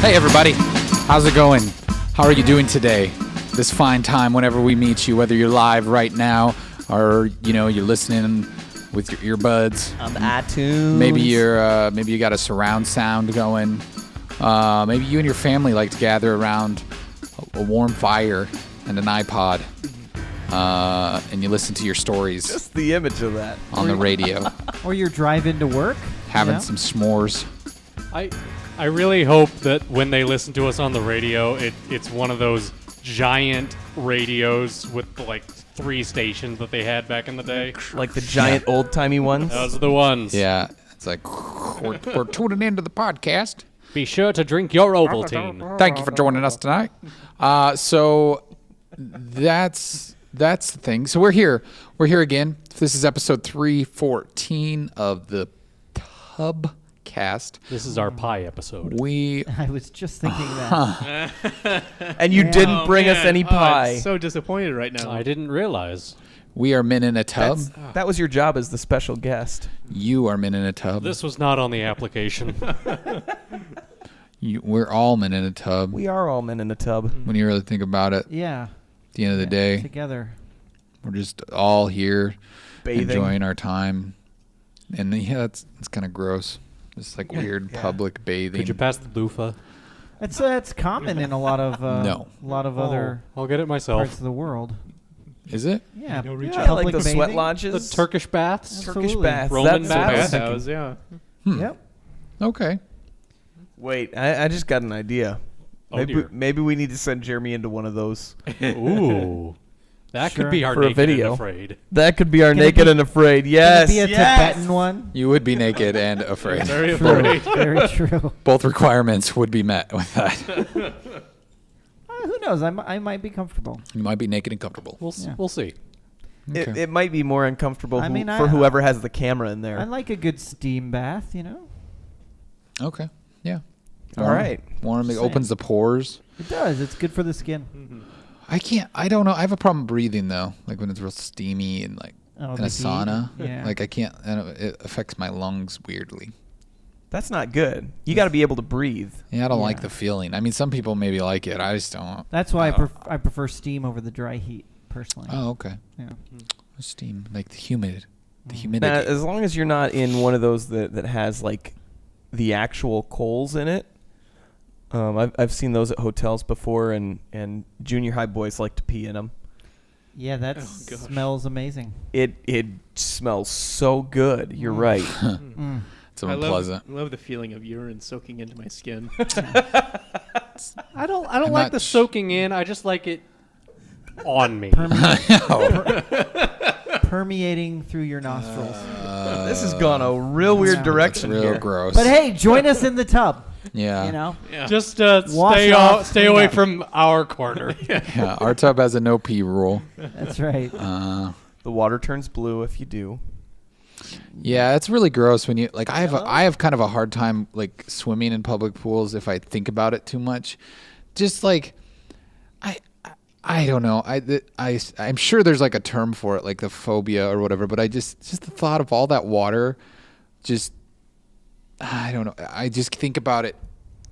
Hey everybody, how's it going? How are you doing today? This fine time whenever we meet you, whether you're live right now or you're listening with your earbuds on the iTunes. Maybe you got a surround sound going. Maybe you and your family like to gather around a warm fire and an iPod, and you listen to your stories. Just the image of that on the radio, or you're driving to work, having some s'mores. I really hope that when they listen to us on the radio, it's one of those giant radios with like 3 stations that they had back in the day. Like the giant old-timey ones? Those are the ones. Yeah. It's like, we're tuning into the podcast. Be sure to drink your Ovaltine. Thank you for joining us tonight. So that's the thing. So we're here. We're here again. This is episode 314 of the Tubcast. This is our pie episode. I was just thinking that. And you didn't bring us any pie. I'm so disappointed right now. I didn't realize. We are men in a tub. That was your job as the special guest. You are men in a tub. This was not on the application. We're all men in a tub. We are all men in a tub. When you really think about it. Yeah. At the end of the day. Together. We're just all here. Bathing. Enjoying our time. And yeah, it's kind of gross. It's like weird public bathing. Could you pass the loofah? It's common in a lot of other I'll get it myself. parts of the world. Is it? Yeah, like the sweat lodges, the Turkish baths, Turkish baths, Roman baths. Bathhouse, yeah. Yep. Okay. Wait, I just got an idea. Dear. Maybe we need to send Jeremy into one of those. Ooh. That could be our For a Naked video. and Afraid. That could be our Naked and Afraid. Yes. Could it be a Tibetan one? You would be naked and afraid. Very afraid. Very true. Both requirements would be met with that. Who knows? I might be comfortable. You might be naked and comfortable. We'll see. Okay. It might be more uncomfortable I for whoever has the camera in there. I like a good steam bath, Okay. Yeah. All right. Warm. It opens the pores. It does. It's good for the skin. Mm-hmm. I don't know. I have a problem breathing though. Like when it's real steamy and like in a the heat. sauna. Yeah. Like I can't. It affects my lungs weirdly. That's not good. You got to be able to breathe. Yeah, I don't like the feeling. I mean, some people maybe like it. I just don't. That's why I prefer steam over the dry heat, personally. Oh, okay. Yeah. Steam, like the humidity. Now, as long as you're not in one of those that has like the actual coals in it. I've seen those at hotels before, and junior high boys like to pee in them. Yeah, that smells amazing. It smells so good. You're right. It's unpleasant. I love the feeling of urine soaking into my skin. I don't like the soaking in. I just like it on me. Permeating through your nostrils. This has gone a real weird direction real here. Gross. But hey, join us in the tub. Yeah. Yeah. Just stay away from our corner. Yeah, our tub has a no pee rule. That's right. The water turns blue if you do. Yeah, it's really gross when you like. I have kind of a hard time like swimming in public pools if I think about it too much. Just like, I don't know. I'm sure there's like a term for it, like the phobia or whatever. But just the thought of all that water, I don't know. I just think about it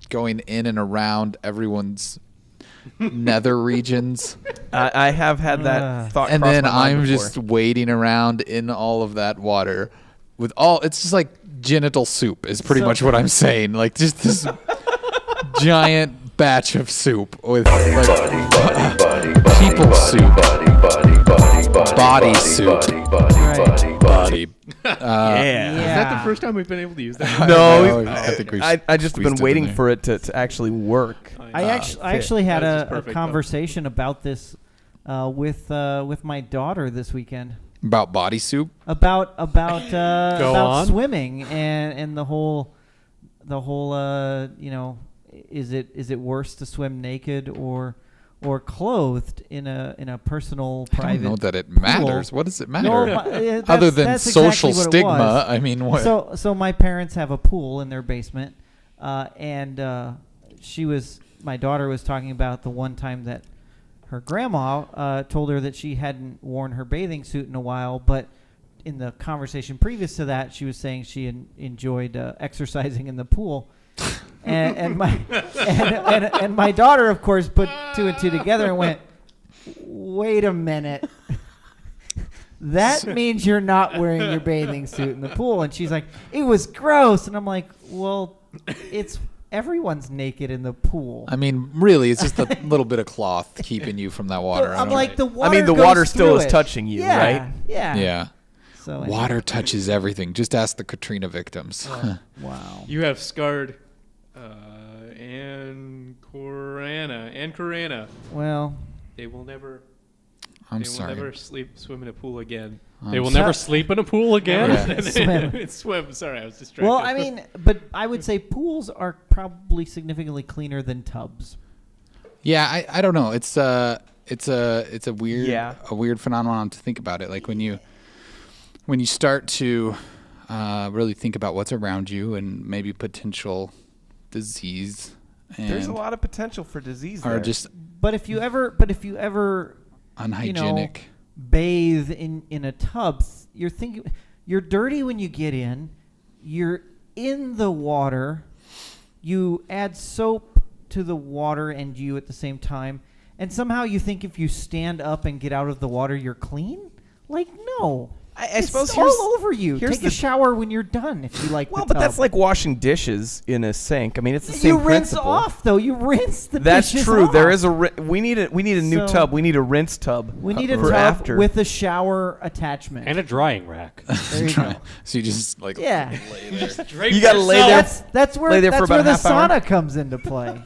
going in and around everyone's nether regions. I have had that thought and cross then my mind I'm before. just wading around in all of that water with all. It's just like genital soup is pretty much what I'm saying. Like just this giant batch of soup with people soup, body soup, body. Yeah. Is that the first time we've been able to use that? No, I think we've I just been squeezed it waiting in there. for it to actually work. I actually had That is just a perfect, conversation about this with my daughter this weekend. About body soup. About on. swimming and the whole is it worse to swim naked or clothed in a personal private I don't know that it pool? matters. What does it matter? No, Other than that's social exactly what it stigma, was. I mean, what? So my parents have a pool in their basement, and my daughter was talking about the one time that her grandma told her that she hadn't worn her bathing suit in a while, but in the conversation previous to that, she was saying she enjoyed exercising in the pool. and my daughter, of course, put 2 and 2 together and went, wait a minute. That means you're not wearing your bathing suit in the pool. And she's like, it was gross. And I'm like, well, it's everyone's naked in the pool. I mean, really, it's just a little bit of cloth keeping you from that water. I'm like, the water. I mean, the goes water still through is it. touching you, right? Yeah. yeah. So anyway. Water touches everything. Just ask the Katrina victims. Wow. You have scarred and Corana. Well, They will never. I'm they sorry. will never swim in a pool again. They will never sleep in a pool again. Yeah. Swim. Sorry, I was distracted. well, I mean, but I would say pools are probably significantly cleaner than tubs. Yeah, I don't know. It's a weird Yeah. a weird phenomenon to think about it. Like when you start to really think about what's around you and maybe potential disease. And There's a lot of potential for disease Or there. just But if you ever unhygienic. bathe in a tub, you're dirty when you get in. You're in the water. You add soap to the water and you at the same time, and somehow you think if you stand up and get out of the water, you're clean. Like, no. I It's suppose all over you. here's Take a the- shower when you're done if you like. Well, the but that's tub. like washing dishes in a sink. I mean, it's the same you rinse principle. off though. You rinse the That's dishes true. off. There is we need a new So- tub. We need a rinse tub. We need a for tub after. with a shower attachment. And a drying rack. There you go. So you just like Yeah. You gotta lay there. That's where Lay there for about the a half hour. sauna comes into play.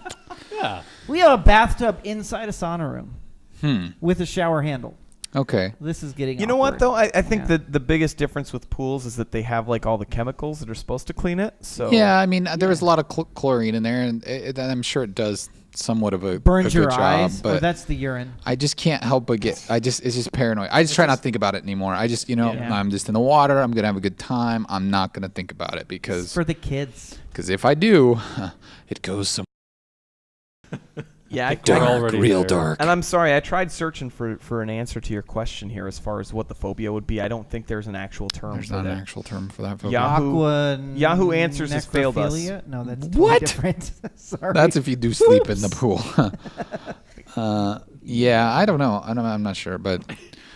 Yeah. We have a bathtub inside a sauna room with a shower handle. Okay. This is getting. You know what awkward. though? I think Yeah. that the biggest difference with pools is that they have like all the chemicals that are supposed to clean it. So Yeah, I mean, there was a lot of chlorine in there, and I'm sure it does somewhat of a burns a your good job, eyes. but Or that's the urine. I just can't help but it's just paranoid. I just try not to think about it anymore. I just, Yeah. I'm just in the water. I'm going to have a good time. I'm not going to think about it It's because for the kids. if I do, it goes some yeah, dark, already real there. dark. And I'm sorry, I tried searching for an answer to your question here as far as what the phobia would be. I don't think there's an actual term There's for not that. an actual term for that. Yahoo Answers has failed us. necrophilia? No, that's totally What? different. Sorry. That's if you do sleep in the pool. Yeah, I don't know. I'm not sure, but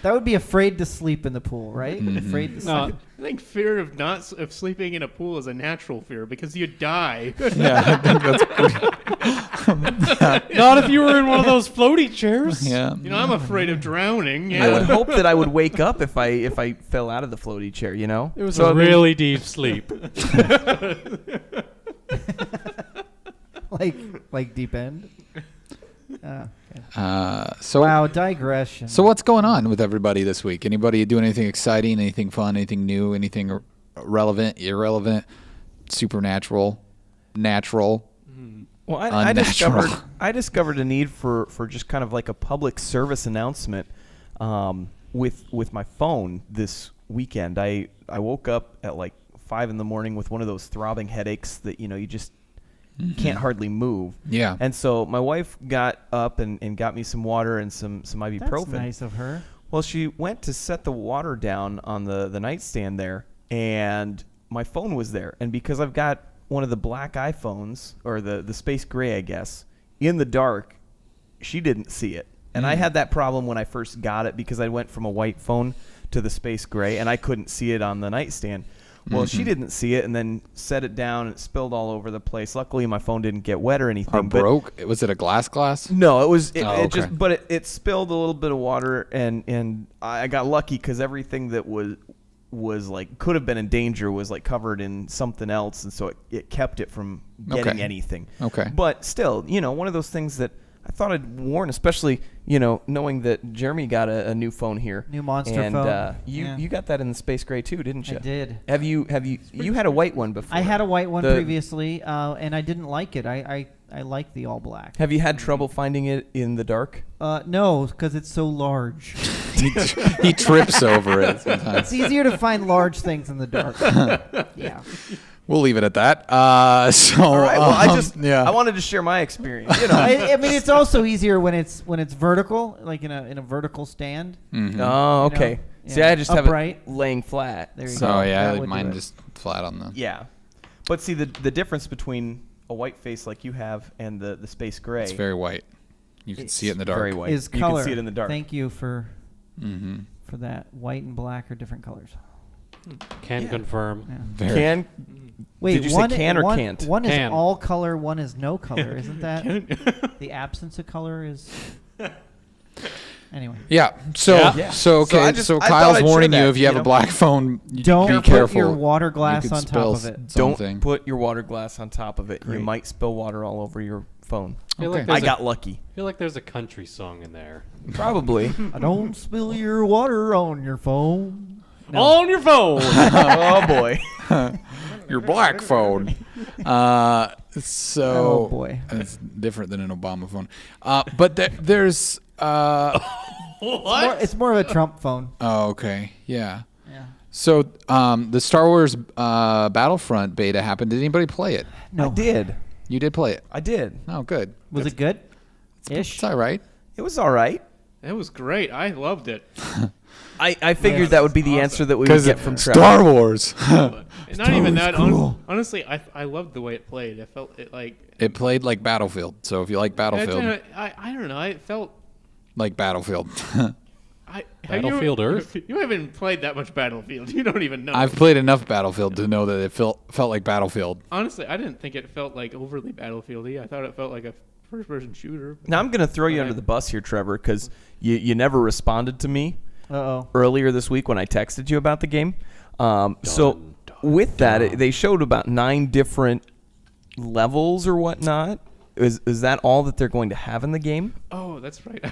That would be afraid to sleep in the pool, right? Mhm. Afraid to sleep. No, I think fear of sleeping in a pool is a natural fear because you die. yeah, I think that's pretty. not if you were in one of those floaty chairs. Yeah. You know, I'm afraid of drowning. I would hope that I would wake up if I fell out of the floaty chair. You know, It was So, a I mean, really deep sleep. like deep end. Okay. So Wow, digression. So what's going on with everybody this week? Anybody doing anything exciting, anything fun, anything new, anything relevant, irrelevant, supernatural, natural? Well, I Unnatural. discovered a need for just kind of like a public service announcement with my phone this weekend. I woke up at like 5 a.m. with one of those throbbing headaches that you just can't hardly move. Yeah. And so my wife got up and got me some water and some ibuprofen. That's nice of her. Well, she went to set the water down on the nightstand there, and my phone was there. And because I've got one of the black iPhones, or the space gray, I guess, in the dark, she didn't see it. And I had that problem when I first got it because I went from a white phone to the space gray, and I couldn't see it on the nightstand. Well, she didn't see it and then set it down, and it spilled all over the place. Luckily, my phone didn't get wet or anything. Or but broke? Was it a glass? no, it was Oh, it just okay. but it spilled a little bit of water, and I got lucky because everything that was like could have been in danger was like covered in something else, and so it kept it from getting Okay. anything. Okay. But still, one of those things that I thought I'd warn, especially knowing that Jeremy got a new phone here, New monster and phone. you Yeah. you got that in the space gray too, didn't you? I did. Have you had a white one before? I had a white one The- previously, and I didn't like it. I like the all black. Have you had trouble finding it in the dark? No, because it's so large. He trips over it sometimes. It's easier to find large things in the dark. Yeah. We'll leave it at that. So, All right. Well, yeah. I wanted to share my experience. I mean, it's also easier when it's vertical, like in a vertical stand. Mhm. Oh, okay. Yeah. See, I just Upright. have it laying flat. There you So go. yeah, That would do mine it. just flat on the. Yeah. But see, the difference between a white face like you have and the space gray. It's very white. You can see it in the dark. Very white. Is You color. can see it in the dark. Thank you for Mm-hmm. that. White and black are different colors. Can confirm. Yeah. Very. Can Wait, Did you say one, can or one, can't? One is Can. all color, one is no color. Isn't that the absence of color is? Anyway, Yeah. So Yeah. so okay. I So, thought Kyle's I'd warning share you that, if you have you a know? black phone, don't be put careful. your water You glass could on spill top of it. something. Don't put your water glass on top of it. You Great. might spill water all over your phone. I feel Okay. like I there's got lucky. I feel like there's a country song in there. Probably. Don't spill your water on your phone. No. On your phone. Oh boy. Your black phone. So Oh, boy. it's different than an Obama phone. But there's It's more of a Trump phone. oh, okay. Yeah. Yeah. So the Star Wars Battlefront beta happened. Did anybody play it? No. I did. You did play it. I did. Oh, good. Was it good? Ish. It's all right. It was all right. That was great. I loved it. I figured that would be the Awesome. answer that we would get from Trevor. Star Wars. Not even that. cool. Honestly, I loved the way it played. I felt it like It played like Battlefield. So if you like Battlefield, I don't know. I felt like Battlefield. Battlefield Earth? You haven't played that much Battlefield. You don't even know. I've played enough Battlefield to know that it felt like Battlefield. Honestly, I didn't think it felt like overly Battlefieldy. I thought it felt like a first-person shooter. Now I'm going to throw you Okay. under the bus here, Trevor, because you never responded to me Uh-oh. earlier this week when I texted you about the game. So with that, they showed about 9 different levels or whatnot. Is that all that they're going to have in the game? Oh, that's right.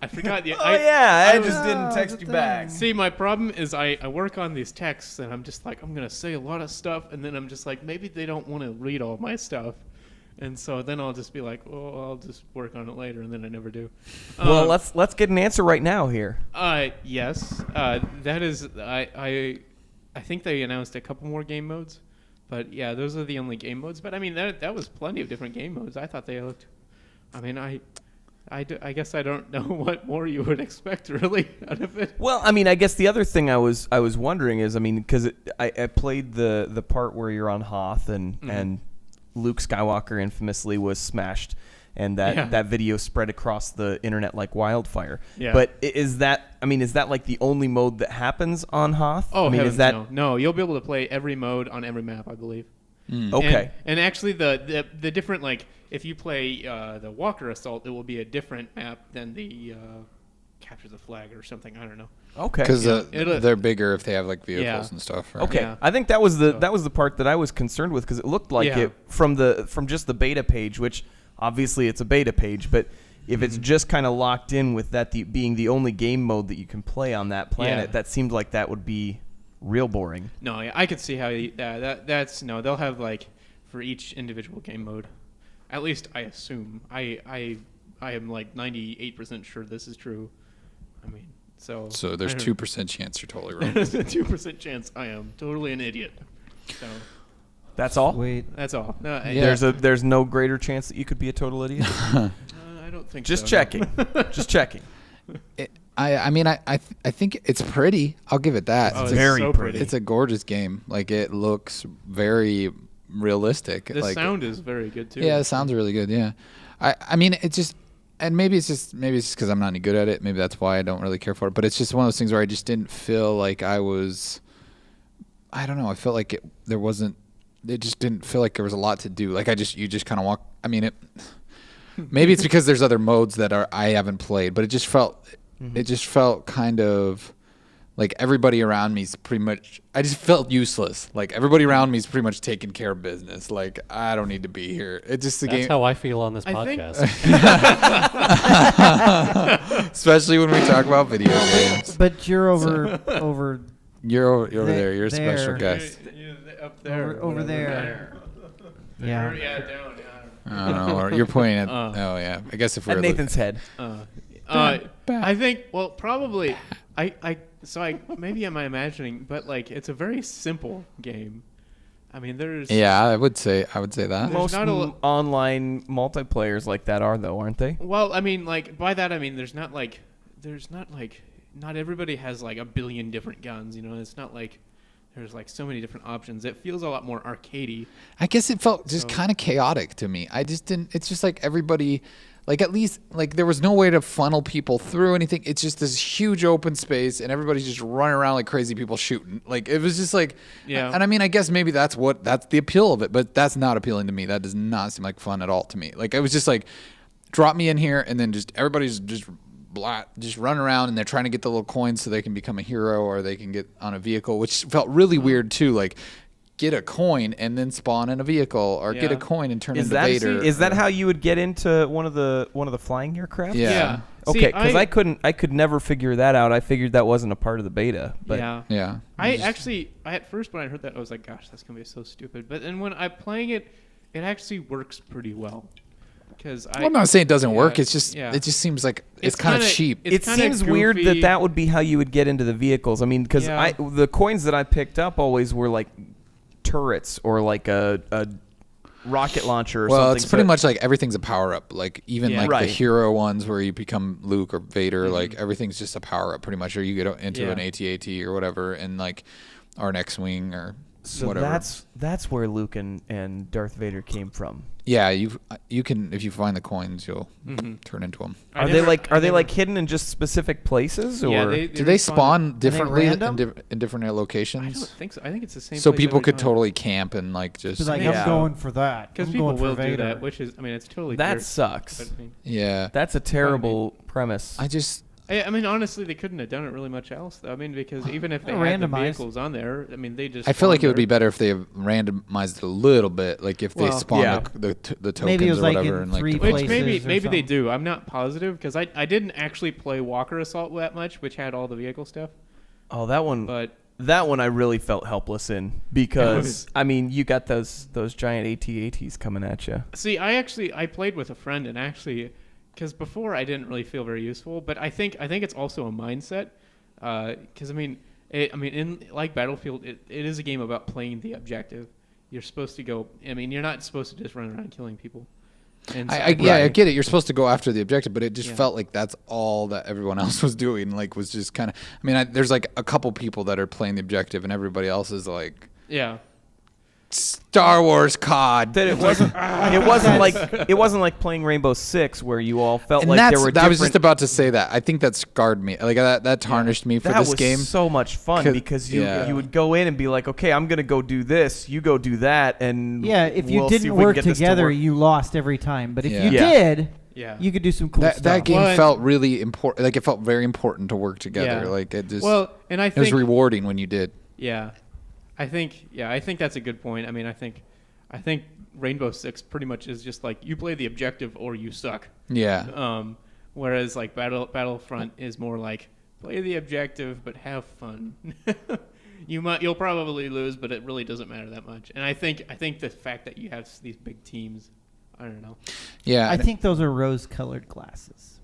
I forgot. I was- just didn't text you back. See, my problem is I work on these texts, and I'm just like, I'm going to say a lot of stuff, and then I'm just like, maybe they don't want to read all my stuff. And so then I'll just be like, oh, I'll just work on it later, and then I never do. Well, let's get an answer right now here. Yes. That is, I think they announced a couple more game modes. But yeah, those are the only game modes. But I mean, that was plenty of different game modes. I thought they looked. I mean, I guess I don't know what more you would expect really out of it. Well, I mean, I guess the other thing I was wondering is, I mean, because I played the part where you're on Hoth and Luke Skywalker infamously was smashed, and that video spread across the internet like wildfire. Yeah. But is that like the only mode that happens on Hoth? Oh, I mean, heavens, is that no? You'll be able to play every mode on every map, I believe. okay? And actually, the different, like, if you play the Walker Assault, it will be a different map than the Capture the Flag or something. I don't know. Okay. Because It'll- they're bigger if they have like vehicles Yeah. and stuff. Right? Okay, Yeah. I think that was the part that I was concerned with because it looked like Yeah. it from just the beta page, which obviously it's a beta page, but if it's just kind of locked in with that being the only game mode that you can play on that planet, Yeah. that seemed like that would be real boring. No, I could see how that's no. They'll have like for each individual game mode. At least I assume. I am like 98% sure this is true. I mean, so there's I don't- 2% chance you're totally wrong. There's a 2% chance I am totally an idiot. So That's all. Wait. that's all. No, Yeah. There's no greater chance that you could be a total idiot. I don't think Just so. checking. Just checking. I think it's pretty. I'll give it that. Oh, it's, it's very so pretty. it's a gorgeous game. Like it looks very realistic. The like, sound is very good too. Yeah, it sounds really good. Yeah, I mean, it just, and maybe it's just because I'm not any good at it. Maybe that's why I don't really care for it. But it's just one of those things where I just didn't feel like I was. I don't know. I felt like there wasn't. It just didn't feel like there was a lot to do. Like you just kind of walk. I mean, it. Maybe it's because there's other modes that I haven't played, but it just felt. It just felt kind of. Like everybody around me is pretty much. I just felt useless. Like everybody around me is pretty much taking care of business. Like I don't need to be here. It's just the That's game. how I feel on this I think- podcast. Especially when we talk about video games. But you're over You're over there. You're a special there. guest. Up there. over there. Or, Yeah. yeah, down. I don't know. Or you're pointing at. Oh yeah. I guess if we're At Nathan's head. I think. Well, probably. Maybe am I imagining? But like, it's a very simple game. I mean, there's. Yeah, I would say that. There's Most not a- online multiplayers like that are though, aren't they? Well, I mean, like by that I mean not everybody has like a billion different guns. You know, it's not like there's like so many different options. It feels a lot more arcadey. I guess it felt just kind of chaotic to me. I just didn't. It's just like everybody, like at least like there was no way to funnel people through anything. It's just this huge open space, and everybody's just running around like crazy people shooting. Like it was just like, Yeah. And I mean, I guess maybe that's the appeal of it, but that's not appealing to me. That does not seem like fun at all to me. Like it was just like, drop me in here, and then just everybody's just run around, and they're trying to get the little coins so they can become a hero or they can get on a vehicle, which felt really weird too. Like, get a coin and then spawn in a vehicle, or get a coin and turn into Vader. Is that how you would get into one of the flying aircraft? Yeah. Okay, because I could never figure that out. I figured that wasn't a part of the beta. But yeah. I at first when I heard that I was like, gosh, that's gonna be so stupid. But then when I'm playing it, it actually works pretty well. I'm not saying it doesn't work. It's just it just seems like it's kind of cheap. It seems weird that would be how you would get into the vehicles. I mean, because the coins that I picked up always were like turrets or like a rocket launcher or something. Well, it's pretty much like everything's a power up. Like even like the hero ones where you become Luke or Vader, like everything's just a power up pretty much, or you get into an AT-AT or whatever, and like or an X-wing or whatever. That's where Luke and Darth Vader came from. Yeah, you can, if you find the coins, you'll turn into them. Are they like hidden in just specific places, or yeah, do they spawn differently random? in different locations? I don't think so. I think it's the same. So place people every could time. totally camp and like just Be like, I'm going for that. Because I'm people going for will do Vader. that, which is, I mean, it's totally that jerk, sucks. but, I mean, yeah. That's a terrible premise. I mean, honestly, they couldn't have done it really much else. I mean, because even if they had the vehicles on there, I mean, they just. I feel like it would be better if they randomized it a little bit, like if they spawn the tokens maybe it was or like whatever, in and like three Which places maybe or they something. do. I'm not positive because I didn't actually play Walker Assault that much, which had all the vehicle stuff. Oh, that one. But that one I really felt helpless in because I mean you got those giant AT-ATs coming at you. see, I played with a friend and actually. Because before I didn't really feel very useful, but I think it's also a mindset. Because in like Battlefield, it is a game about playing the objective. You're supposed to go. I mean, you're not supposed to just run around killing people. And so I get it. You're supposed to go after the objective, but it just felt like that's all that everyone else was doing. Like, was just kind of. I mean, there's like a couple people that are playing the objective, and everybody else is like. Yeah. Star Wars COD. That it wasn't like playing Rainbow Six where you all felt And like there were different. I was just about to say that. I think that scarred me. Like that tarnished me for that this was game. so much fun because you would go in and be like, okay, I'm gonna go do this, you go do that, and if you we'll see didn't if we can work get this to together, work. you lost every time. But if Yeah. you Yeah. did, Yeah. you could do some cool stuff. That game Well, felt really important. Like it felt very important to work together. Yeah. Like it just. And I it was think rewarding when you did. Yeah, I think that's a good point. I mean, I think Rainbow Six pretty much is just like you play the objective or you suck. Yeah. Whereas like Battlefront is more like play the objective but have fun. You'll probably lose, but it really doesn't matter that much. And I think the fact that you have these big teams, I don't know. Yeah. I think those are rose-colored glasses.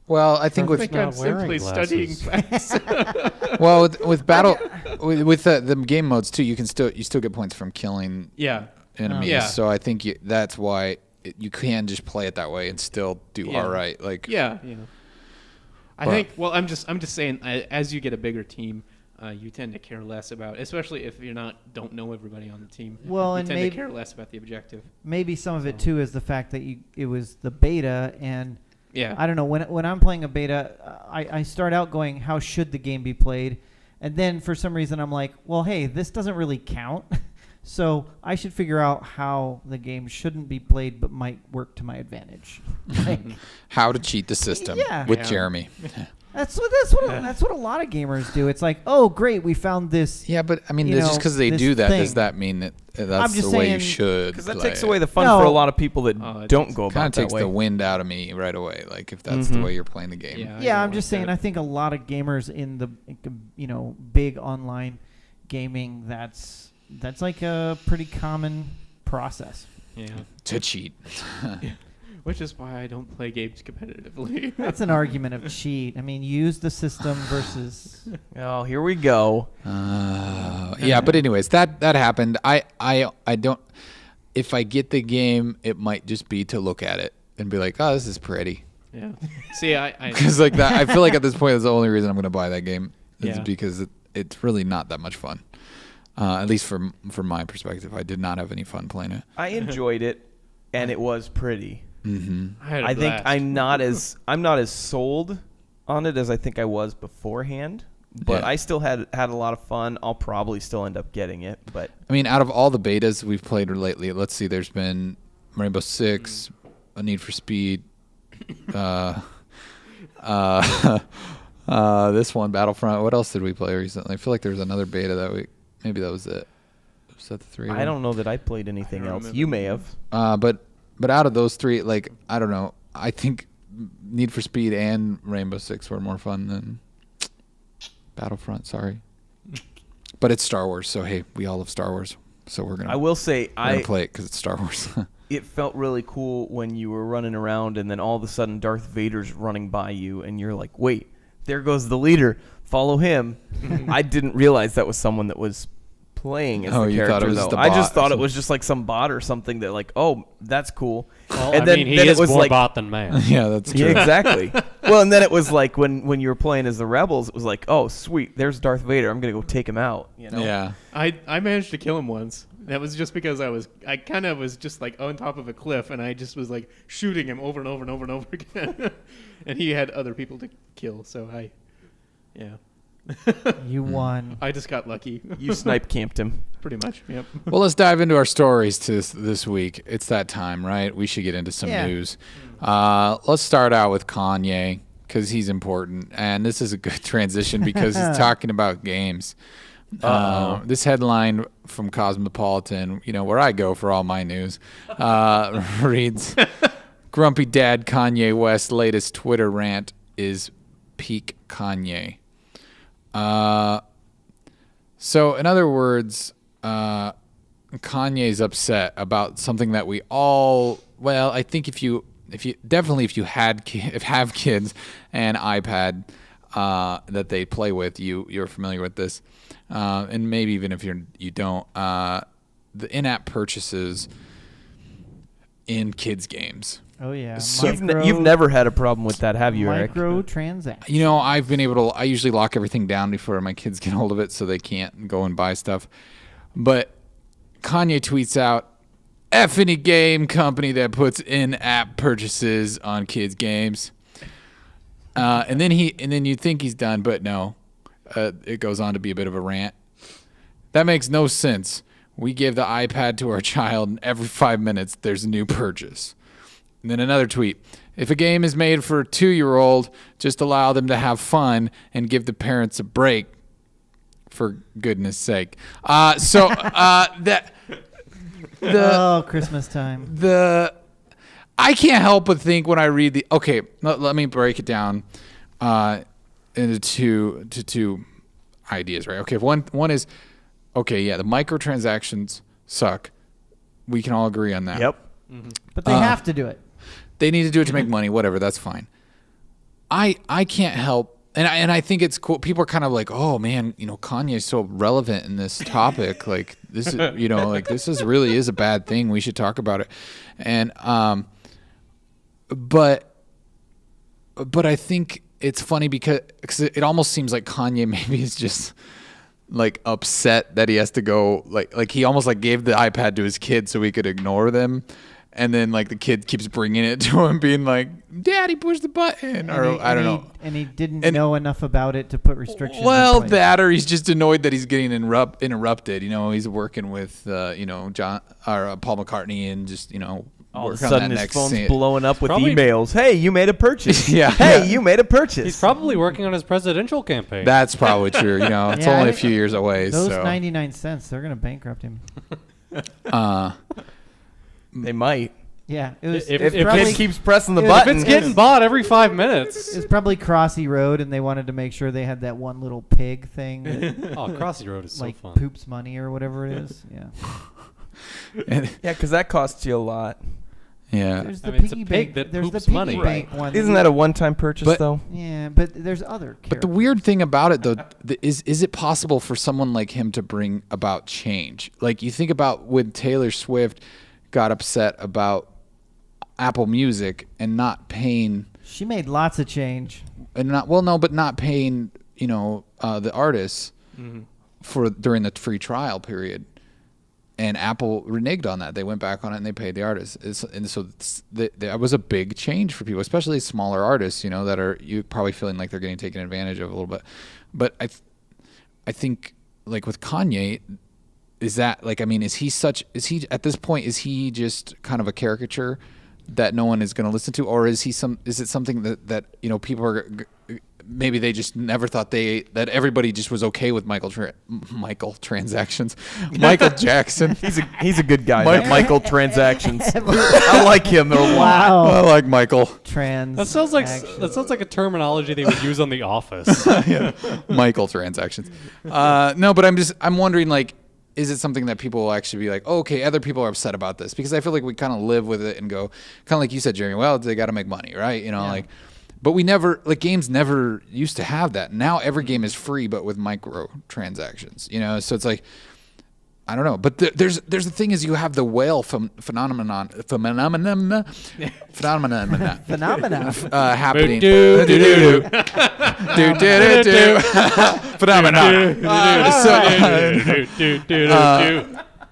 Well, I think with not I'm simply wearing studying glasses. facts. well with battle with the game modes too, you still get points from killing Yeah. enemies. Yeah. So I think that's why you can just play it that way and still do all right. Like Yeah. I think. Well, I'm just saying. As you get a bigger team, you tend to care less about, especially if you're don't know everybody on the team. Well, you and tend maybe to care less about the objective. Maybe some of it too is the fact that it was the beta, and Yeah. I don't know, when I'm playing a beta, I start out going, how should the game be played? And then for some reason I'm like, well, hey, this doesn't really count. So I should figure out how the game shouldn't be played but might work to my advantage. Like, how to cheat the system with Jeremy. That's what a lot of gamers do. It's like, oh, great, we found this. Yeah, but I mean, you just know, because they this do that, thing. does that mean that that's just the way you saying- should? Because that play takes it? away the fun No. for a lot of people that it don't go Kind about of that takes way. the wind out of me right away. Like if that's the way you're playing the game. Yeah. Yeah, I I'm don't just like saying. that. I think a lot of gamers in the big online gaming, that's like a pretty common process. Yeah. To cheat. Which is why I don't play games competitively. That's an argument of cheat. I mean, use the system versus. Oh, here we go. Yeah, but anyways, that happened. I don't. If I get the game, it might just be to look at it and be like, oh, this is pretty. Yeah. See, I Because like that, I feel like at this point, that's the only reason I'm going to buy that game. Is Yeah. because it's really not that much fun. At least from my perspective, I did not have any fun playing it. I enjoyed it, and it was pretty. I had a I think blast. I'm not as sold on it as I think I was beforehand, but Yeah. I still had a lot of fun. I'll probably still end up getting it, but I mean, out of all the betas we've played lately, let's see, there's been Rainbow Six, A Need for Speed, this one, Battlefront. What else did we play recently? I feel like there was another beta that we. Maybe that was it. Was that the three? of I them? don't know that I played anything I don't else. remember. You may have. But out of those three, like I don't know. I think Need for Speed and Rainbow Six were more fun than Battlefront. Sorry, but it's Star Wars, so hey, we all love Star Wars, so we're gonna. I will say we're gonna play it because it's Star Wars. it felt really cool when you were running around and then all of a sudden Darth Vader's running by you and you're like, wait, there goes the leader. Follow him. I didn't realize that was someone that was playing as Oh, the you character, thought it was though. just a I just bot. thought it was just like some bot or something that like, oh, that's cool. Well, and then he it is was more like, bot than man. Yeah, that's true. yeah, exactly. Well, and then it was like when you were playing as the rebels, it was like, oh, sweet, there's Darth Vader. I'm gonna go take him out. You know? Yeah. I managed to kill him once. That was just because I kind of was just like on top of a cliff, and I just was like shooting him over and over and over and over again, and he had other people to kill. So yeah, You won. I just got lucky. You snipe camped him. Pretty much. Yep. Well, let's dive into our stories this week. It's that time, right? We should get into some Yeah. news. Let's start out with Kanye because he's important, and this is a good transition because he's talking about games. This headline from Cosmopolitan, where I go for all my news, reads, "Grumpy Dad Kanye West's latest Twitter rant is peak Kanye." So, in other words, Kanye's upset about something that we all. Well, I think if you have kids and iPad that they play with, you're familiar with this, and maybe even if you don't, the in-app purchases in kids games. Oh yeah. So- You've never had a problem with that, have you, Eric? Microtransactions. I've been able to. I usually lock everything down before my kids get hold of it, so they can't go and buy stuff. But Kanye tweets out, "F any game company that puts in-app purchases on kids' games." And then you think he's done, but no. It goes on to be a bit of a rant. "That makes no sense. We give the iPad to our child, and every 5 minutes there's a new purchase." And then another tweet. "If a game is made for a 2-year-old, just allow them to have fun and give the parents a break, for goodness sake." Christmas time. I can't help but think when I read the. Okay, let me break it down into two ideas, right? Okay, one is, okay, yeah, the microtransactions suck. We can all agree on that. Yep. But they have to do it. They need to do it to make money. Whatever, that's fine. I can't help, and I think it's cool. People are kind of like, oh man, Kanye's so relevant in this topic. Like this is, this is really is a bad thing. We should talk about it. And but I think it's funny because it almost seems like Kanye maybe is just like upset that he has to go like he almost like gave the iPad to his kid so he could ignore them. And then, like, the kid keeps bringing it to him, being like, "Daddy, push the button," I don't know. And he didn't know enough about it to put restrictions. Well, in place. that or he's just annoyed that he's getting interrupted. He's working with, John or Paul McCartney, and just, All of a working on sudden, that his next phone's scene. blowing up with Probably- emails. Hey, you made a purchase. Yeah. Hey, Yeah. you made a purchase. He's probably working on his presidential campaign. That's probably true. It's Yeah, only a few years away. Those so 99 cents, they're gonna bankrupt him. They might. Yeah, it was. If- it's if probably, Kid keeps pressing the if button. It's getting bought every 5 minutes. it's probably Crossy Road, and they wanted to make sure they had that one little pig thing that Oh, Crossy Road is so like fun. poops money or whatever it is. Yeah, and- Yeah, because that costs you a lot. yeah. there's the I mean, it's a piggy pig bank. that There's the poops piggy money. bank one. Isn't that a one-time purchase, But- though? Yeah, but there's other. But the weird thing about it, though, is it possible for someone like him to bring about change? Like, you think about when Taylor Swift got upset about Apple Music and not paying, She made lots of change. and not paying, the artists. during the free trial period. And Apple reneged on that. They went back on it and they paid the artists. And so that was a big change for people, especially smaller artists, that are you probably feeling like they're getting taken advantage of a little bit. But I think like with Kanye, is that like, I mean, is he at this point, is he just kind of a caricature that no one is going to listen to, or is it something that people are, maybe they just never thought that everybody just was okay with Michael transactions. Michael Jackson. He's a good guy. Michael transactions. I like him a lot. Wow. I like Michael. That sounds like a terminology they would use on The Office. Yeah. Michael transactions. No, but I'm wondering, like, is it something that people will actually be like, oh, okay, other people are upset about this? Because I feel like we kind of live with it and go, kind of like you said, Jeremy, well, they got to make money, right? Like, but we never, like, games never used to have that. Now every game is free, but with microtransactions, so it's like, I don't know. But there's the thing is, you have the whale phenomenon Phenomena. happening.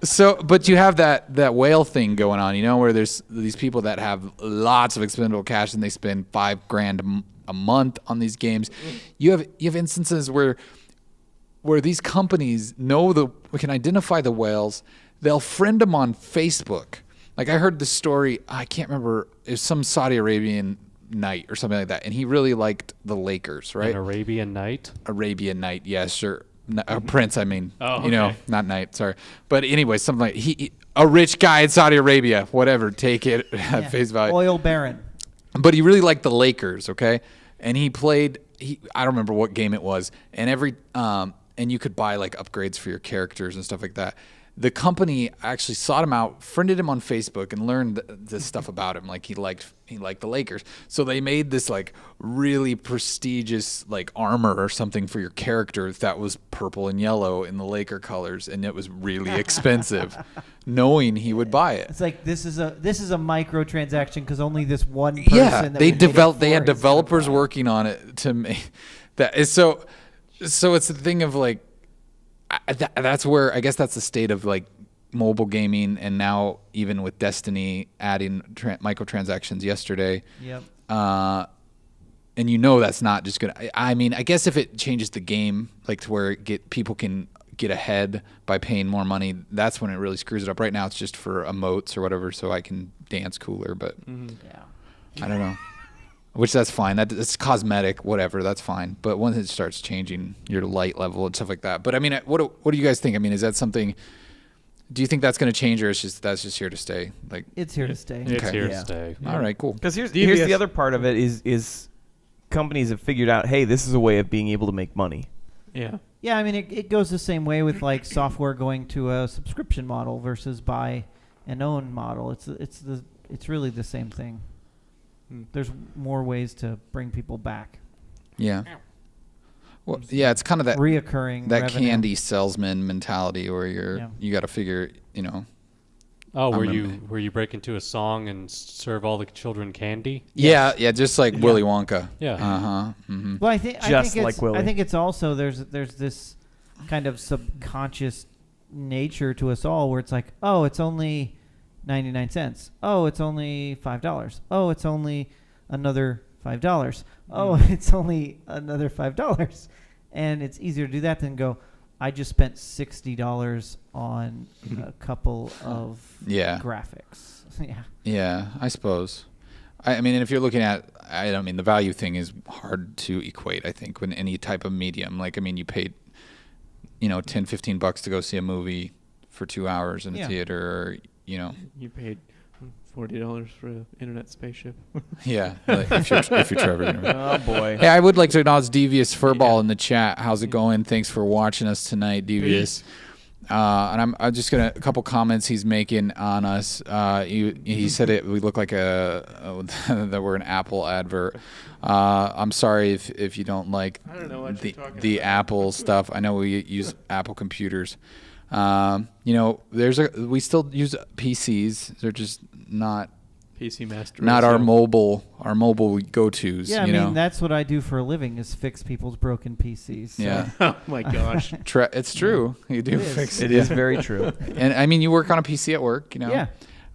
So, but you have that whale thing going on, where there's these people that have lots of expendable cash and they spend $5,000 a month on these games. You have instances where these companies can identify the whales. They'll friend them on Facebook. Like, I heard this story, I can't remember, it was some Saudi Arabian knight or something like that, and he really liked the Lakers, right? An Arabian Night? Arabian Night, yeah, sure. A prince, I mean. Oh, okay. Not knight, sorry. But anyway, something like a rich guy in Saudi Arabia, whatever, take it at face value. Oil baron. But he really liked the Lakers, okay? And he played, I don't remember what game it was, and and you could buy like upgrades for your characters and stuff like that. The company actually sought him out, friended him on Facebook, and learned this stuff about him. Like, he liked the Lakers, so they made this like really prestigious like armor or something for your character that was purple and yellow in the Laker colors, and it was really expensive, knowing he would buy it. It's like this is a microtransaction because only this one person. Yeah, that they had is developers gonna buy it. working on it to make that. Is so it's the thing of like. That's where I guess that's the state of like mobile gaming, and now even with Destiny adding microtransactions yesterday. Yep. And that's not just gonna. I mean, I guess if it changes the game, like to where people can get ahead by paying more money, that's when it really screws it up. Right now, it's just for emotes or whatever, so I can dance cooler. But I don't know. Which that's fine. That's cosmetic, whatever. That's fine. But once it starts changing your light level and stuff like that. But I mean, what do you guys think? I mean, is that something? Do you think that's going to change, or that's just here to stay? Like, it's here to stay. It's Okay. here Yeah. to stay. all right, cool. Because here's the other part of it is companies have figured out, hey, this is a way of being able to make money. Yeah. Yeah, I mean, it goes the same way with like software going to a subscription model versus buy and own model. It's really the same thing. There's more ways to bring people back. Yeah. Well, yeah, it's kind of that Reoccurring that revenue. candy salesman mentality where you got to figure, Oh, were remember. you break into a song and serve all the children candy? Yeah, just like Willy Wonka. Yeah. Mm-hmm. Well, I think Just it's, like Willy. I think it's also there's this kind of subconscious nature to us all where it's like, oh, it's only 99 cents. Oh, it's only $5. Oh, it's only another $5. Oh, it's only another $5. And it's easier to do that than go, I just spent $60 on a couple of graphics. Yeah. Yeah, I suppose. I mean, if you're looking at, the value thing is hard to equate, I think, when any type of medium. Like, I mean, you paid, $10-15 to go see a movie for 2 hours in a theater, or, You paid $40 for an internet spaceship. Yeah, like if you're Trevor. Oh boy. Hey, I would like to acknowledge Devious Furball in the chat. How's it going? Thanks for watching us tonight, Devious. And I'm just gonna a couple comments he's making on us. He said we look like that we're an Apple advert. I'm sorry if you don't like I don't know what you're talking the about. Apple stuff. I know we use Apple computers. We still use PCs. They're just not PC Master not Race, our so- mobile go-tos. Yeah, I you mean know? that's what I do for a living is fix people's broken PCs. So. Yeah. Oh my gosh. It's true. You do It is. fix It it. is very true. And I mean, you work on a PC at work, you know. Yeah.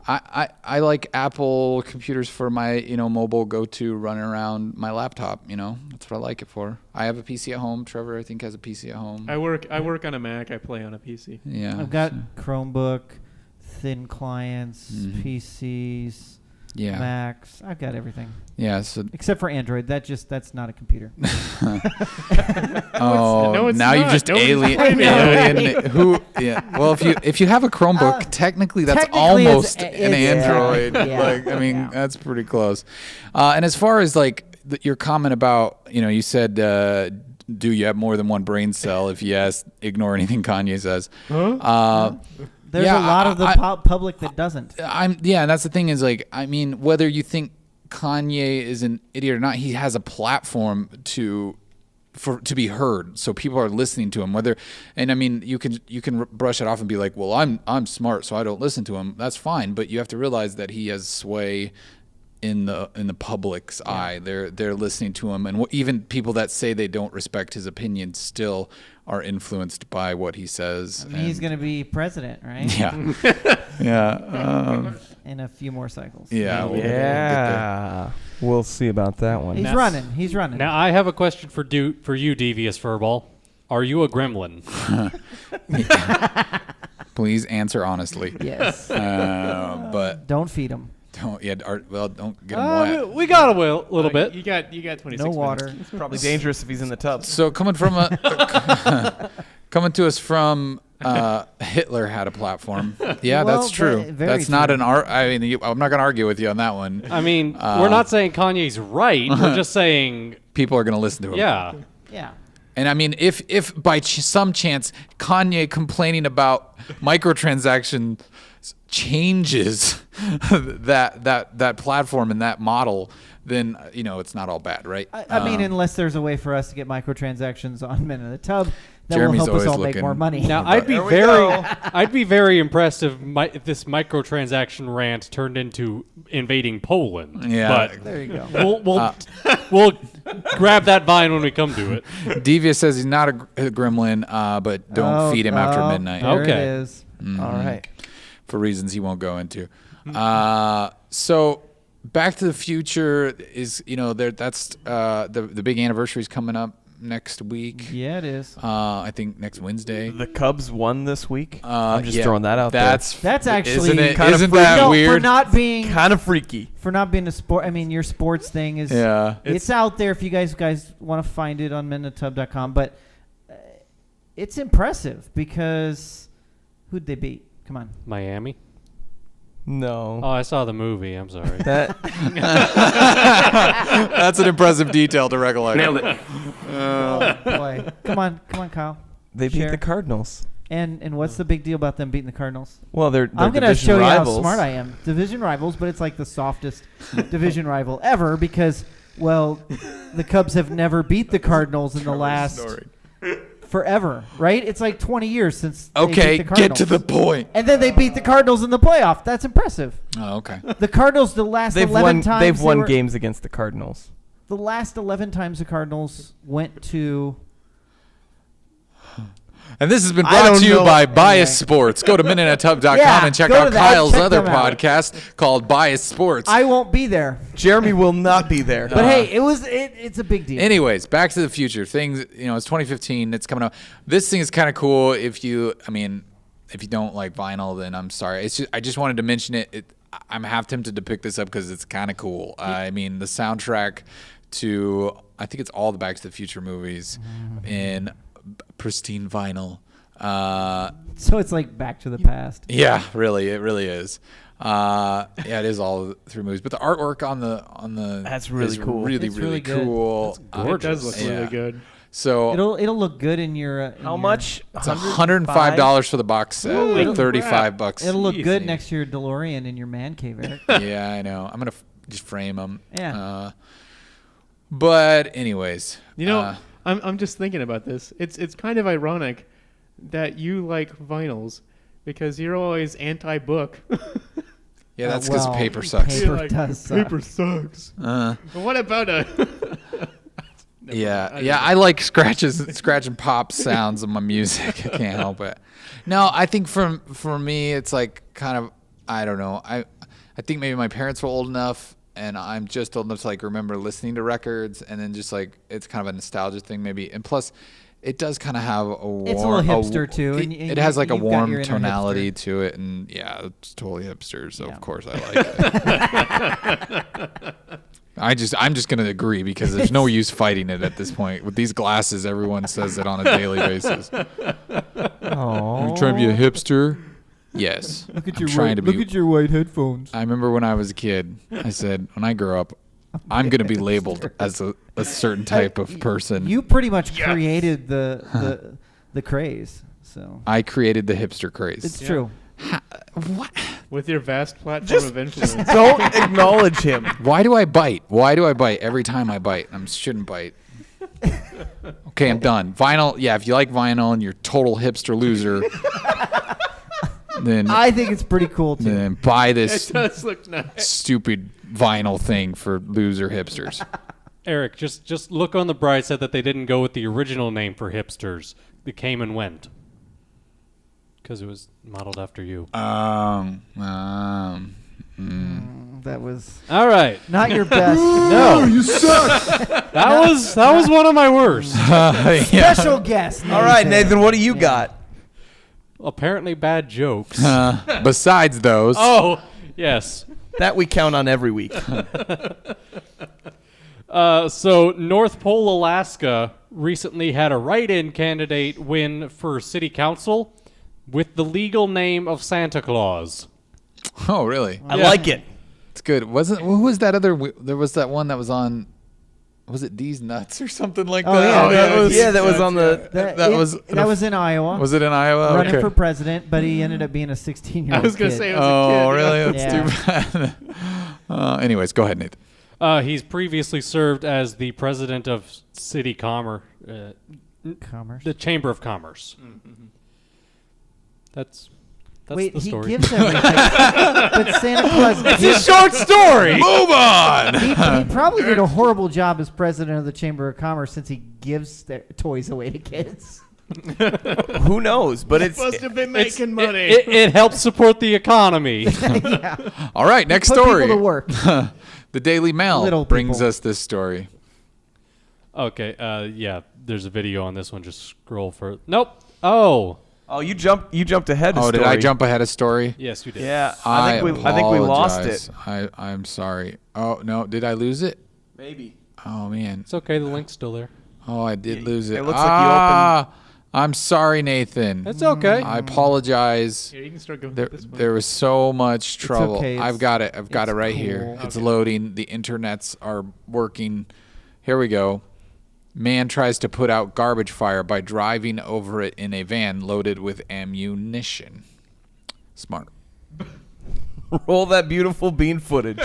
I like Apple computers for my mobile go-to running around my laptop. That's what I like it for. I have a PC at home. Trevor, I think, has a PC at home. I work on a Mac. I play on a PC. Yeah. I've got Chromebook, thin clients, Mhm. PCs, Yeah. Macs. I've got everything Yeah. So except for Android. That's not a computer. oh, No, it's now you've not. just Nobody's alien who? Yeah. Well, if you have a Chromebook, technically that's technically it's almost a- an it's- Android. yeah. Like, I mean, Yeah. that's pretty close. And as far as like your comment about, you said, do you have more than one brain cell? If yes, ignore anything Kanye says. There's Yeah, a lot of the public that doesn't. And that's the thing is like, I mean, whether you think Kanye is an idiot or not, he has a platform to be heard, so people are listening to him. And I mean, you can brush it off and be like, well, I'm smart, so I don't listen to him. That's fine, but you have to realize that he has sway in the public's eye. They're listening to him, and even people that say they don't respect his opinion still are influenced by what he says. I mean, he's going to be president, right? Yeah, yeah, In a few more cycles. yeah. We'll get there. Yeah. We'll see about that one. He's running. He's running. Now I have a question for you, Devious Furball. Are you a gremlin? Please answer honestly. Yes. But Don't feed him. don't don't get him wet. We got a little bit. You got 26 No minutes. water. It's probably dangerous if he's in the tub. So coming to us from Hitler had a platform. Yeah, Well, that's true. very That's not true. an I mean, I'm not going to argue with you on that one. I mean, we're not saying Kanye's right. We're just saying, People are going to listen to him. yeah. Yeah. And I mean, if by some chance Kanye complaining about microtransaction changes that platform and that model, then it's not all bad, right? I mean, unless there's a way for us to get microtransactions on Men in the Tub, that Jeremy's will help us always all make looking- more money. Now I'd be I'd be very impressed if this microtransaction rant turned into invading Poland. Yeah. But There you go. we'll grab that vine when we come to it. Devious says he's not a gremlin, but don't feed him after midnight. There Okay. it is. All right. For reasons he won't go into. So Back to the Future is, that's the big anniversary is coming up next week. Yeah, it is. I think next Wednesday. The Cubs won this week. I'm just Yeah, throwing that out That's actually isn't it? kind of Isn't freaky. that No, weird? for not being there. Kind of freaky. a sport. I mean, your sports thing is Yeah. It's out there if you guys want to find it on menintub.com, but it's impressive because who'd they beat? Come on. Miami. No. Oh, I saw the movie. I'm sorry. That That's an impressive detail to recollect. Nailed it. Oh, boy. Come on, Kyle. they beat Share. the Cardinals. And what's the big deal about them beating the Cardinals? Well, they're I'm going to division show rivals. you how smart I am. Division rivals, but it's like the softest division rival ever because, well, the Cubs have never beat the Cardinals in the last forever, right? It's like 20 years since they Okay, beat the get to Cardinals. the point. And then they beat the Cardinals in the playoff. That's impressive. Oh, okay. The Cardinals, the last They've 11 won. times They've they won were- games against the Cardinals. The last 11 times the Cardinals went to And this has been I brought don't to you know. by Bias Anyway. Sports. Go to minuteatub.com Yeah, and check go out to that. Kyle's Check other them out. podcast called Bias Sports. I won't be there. Jeremy will not be there. But hey, it's a big deal. Anyways, Back to the Future. Things, it's 2015. It's coming up. This thing is kind of cool. If you don't like vinyl, then I'm sorry. I just wanted to mention it. I'm half tempted to pick this up because it's kind of cool. I mean, the soundtrack to, I think it's all the Back to the Future movies in pristine vinyl. So it's like Back to the Past. Yeah, really, it really is. Yeah, it is all three movies, but the artwork on the That's really is cool. really It's really really good. cool. It does look Yeah. really good. So It'll look good in your. In How your- much? it's $105 for the box set, Ooh, like it'll- $35. It'll look good Easy. next to your DeLorean in your man cave, Eric. Yeah, I know. I'm gonna just frame them. Yeah. But anyways, I'm just thinking about this. It's kind of ironic that you like vinyls because you're always anti-book. Yeah, that's because paper sucks. Paper does suck. Paper sucks. But what about a? Yeah. I like scratch and pop sounds of my music. I can't help it. No, I think for me, it's like kind of, I don't know. I think maybe my parents were old enough, and I'm just old enough to like remember listening to records, and then just like it's kind of a nostalgia thing maybe. And plus, it does kind of have a warm. It's a little hipster too. It has like a you've got warm your inner tonality hipster. to it, and yeah, it's totally hipster. So Yeah. of course I like it. I'm just gonna agree because there's no use fighting it at this point. With these glasses, everyone says it on a daily basis. Oh. You trying to be a hipster? Yes. Look at I'm trying to be. Look at your white headphones. I remember when I was a kid, I said, when I grow up, I'm gonna be labeled as a certain type of person. You pretty much created the craze. So I created the hipster craze. it's true. What? With your vast platform of influence. Don't acknowledge him. Why do I bite? Why do I bite every time I bite? I shouldn't bite. Okay, I'm done. Vinyl. Yeah, if you like vinyl and you're a total hipster loser, then I think it's pretty cool too. then buy this It does look nice. stupid vinyl thing for loser hipsters. Eric, just look on the bright side that they didn't go with the original name for hipsters. It came and went. Because it was modeled after you. That was All right. not your best. No, you suck. that was one of my worst. Special guest. All right, Nathan, what do you got? Apparently bad jokes. Besides those, Oh, yes. That we count on every week. So North Pole, Alaska recently had a write-in candidate win for city council with the legal name of Santa Claus. oh really? I Yeah. like it. It's good. Who was that other? There was that one that was on. Was it D's Nuts or something like Oh, that? yeah, that was on the. That was in Iowa. Was it in Iowa? running Okay. for president, but he ended up being a 16-year-old. I was gonna kid. say it was Oh, a kid. really? Yeah. That's too bad. Anyways, go ahead, Nathan. He's previously served as the president of City Commerce, Commerce. the Chamber of Commerce. That's Wait, the story. he gives everything. But Santa Claus. It's a short story. Move on. He probably did a horrible job as president of the Chamber of Commerce since he gives their toys away to kids. Who knows? But it's Supposed to be It's- making money. It helps support the economy. Yeah. All right, next Put story. people to work. The Daily Mail Little brings people. us this story. Okay, yeah, there's a video on this one. Just scroll for. Nope. Oh, oh, you jumped ahead. Oh, did I jump ahead of story? yes, you did. Yeah, I think we lost it. apologize. I'm sorry. Oh no, did I lose it? Maybe. Oh man. It's okay. The link's still there. Oh, I did lose it. it looks like you opened- I'm sorry, Nathan. It's okay. I apologize. Here, you can start going There, this way. there was so much trouble. okay. I've got it. I've got it it's right here. cool. It's loading. The internets are working. Here we go. Man tries to put out garbage fire by driving over it in a van loaded with ammunition. Smart. Roll that beautiful bean footage.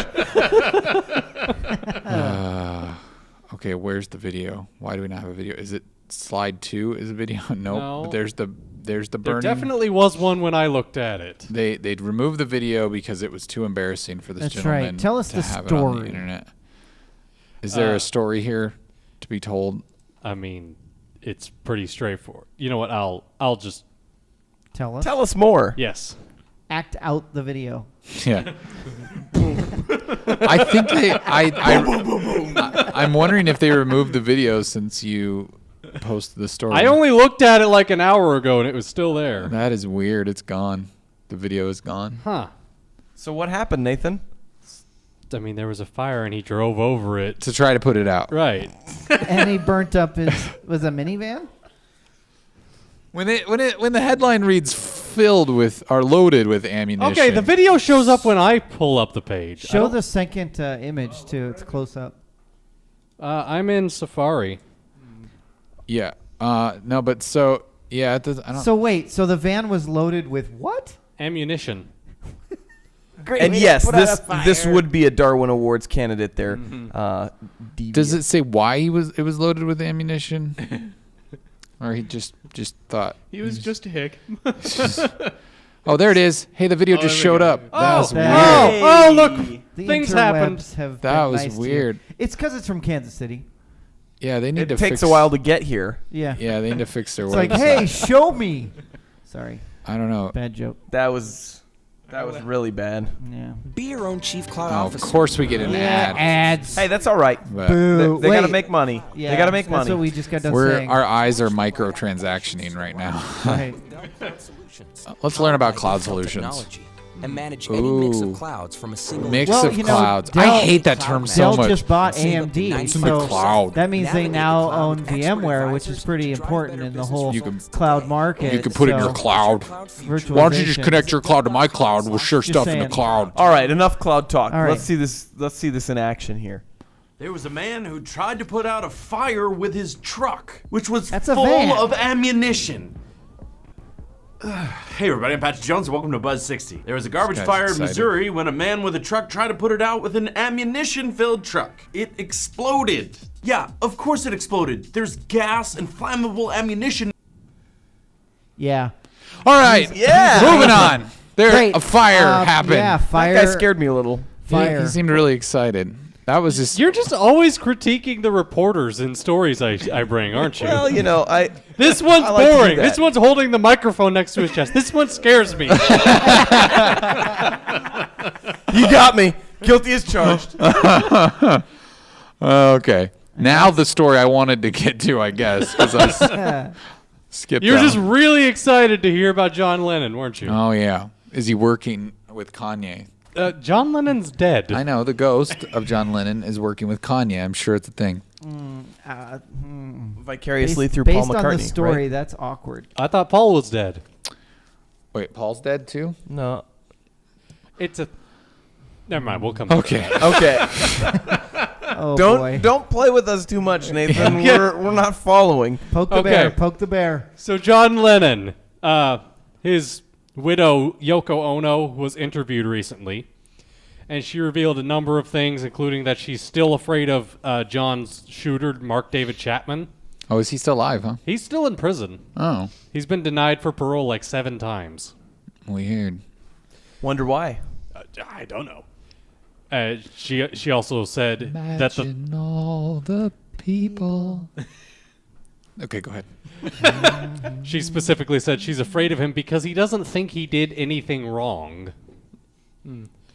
Okay, where's the video? Why do we not have a video? Is it slide 2 is a video? Nope. No. But there's the There burning. definitely was one when I looked at it. They'd removed the video because it was too embarrassing for this That's gentleman right. Tell us to the have it on the story. internet. Is there a story here to be told? I mean, it's pretty straightforward. You know what? I'll just Tell us. Tell us more. yes. Act out the video. Yeah. I think I'm wondering if they removed the video since you posted the story. I only looked at it like an hour ago and it was still there. That is weird. It's gone. The video is gone. Huh. So what happened, Nathan? I mean, there was a fire and he drove over it. To try to put it out. Right. And he burnt up his was a minivan. When the headline reads filled with or loaded with ammunition. Okay, the video shows up when I pull up the page. I Show don't- the second image too. It's close up. I'm in Safari. Yeah. No, but so yeah, it does, I don't So wait, so the van was loaded with what? Ammunition. Great. And way to yes, put out a this fire. would be a Darwin Awards candidate there. Deviant. Does it say why it was loaded with ammunition? Or he just thought He was just a hick. Oh, there it is. Hey, the video just there we showed go. up. That was weird. Oh, look. The Things happened. interwebs have That been was nice to weird. you. It's because it's from Kansas City. Yeah, they need It to takes fix a while to get here. Yeah. Yeah, they need to fix their It's website. like, hey, show me. Sorry, I don't know. bad joke. That was really bad. Yeah. Be your own chief cloud Oh, of officer. course we get an ad. Ads. Hey, that's all right. But Boo. They got to Wait. make money. Yeah, they got to make That's money. what we just got done we're saying. our eyes are microtransactioning right now. Right. Let's learn about Powered by cloud default solutions. technology and manage any mix Ooh. of clouds from a single Mix Well, of you know, clouds. Dell- I hate that term so Dell much. just bought Save up to AMD, 90% It's in the cloud. that means they Navigate now the cloud own with expert VMware, which is advisors pretty to drive important better in the business whole You can- cloud market. You can put it in your so- cloud. Virtualization. Why don't you just connect your cloud to my cloud? We'll share stuff in the saying. cloud. All right, enough cloud talk. All right. Let's see this in action here. There was a man who tried to put out a fire with his truck, which was That's a full van. of ammunition. Hey everybody, I'm Patrick Jones and welcome to Buzz 60. There was a garbage guy's fire in excited. Missouri when a man with a truck tried to put it out with an ammunition-filled truck. It exploded. Yeah, of course it exploded. There's gas and flammable ammunition. Yeah. All right. Yeah. Moving on. There, Great. a fire happened. Yeah, fire. That guy scared me a little. Fire. He seemed really excited. That was just. You're just always critiquing the reporters in stories I bring, aren't you? Well, you know, This one's I like to do boring. that. This one's holding the microphone next to his chest. This one scares me. you got me. Guilty as charged. Okay. Now the story I wanted to get to, I guess, because I skipped. You were down. just really excited to hear about John Lennon, weren't you? Oh yeah. Is he working with Kanye? John Lennon's dead. I know the ghost of John Lennon is working with Kanye. I'm sure it's a thing. Vicariously through based Paul McCartney. on the story, right? that's awkward. I thought Paul was dead. Wait, Paul's dead too? No. It's a. Never mind. We'll come. back to Okay. that. Okay. Oh boy. Don't play with us too much, Nathan. We're not following. Poke the Okay. bear. Poke the bear. So John Lennon, his widow Yoko Ono was interviewed recently, and she revealed a number of things, including that she's still afraid of John's shooter, Mark David Chapman. Oh, is he still alive? Huh? He's still in prison. Oh, He's been denied for parole like 7 times. weird. Wonder why. I don't know. She also said that the Imagine all the people. Okay, go ahead. she specifically said she's afraid of him because he doesn't think he did anything wrong.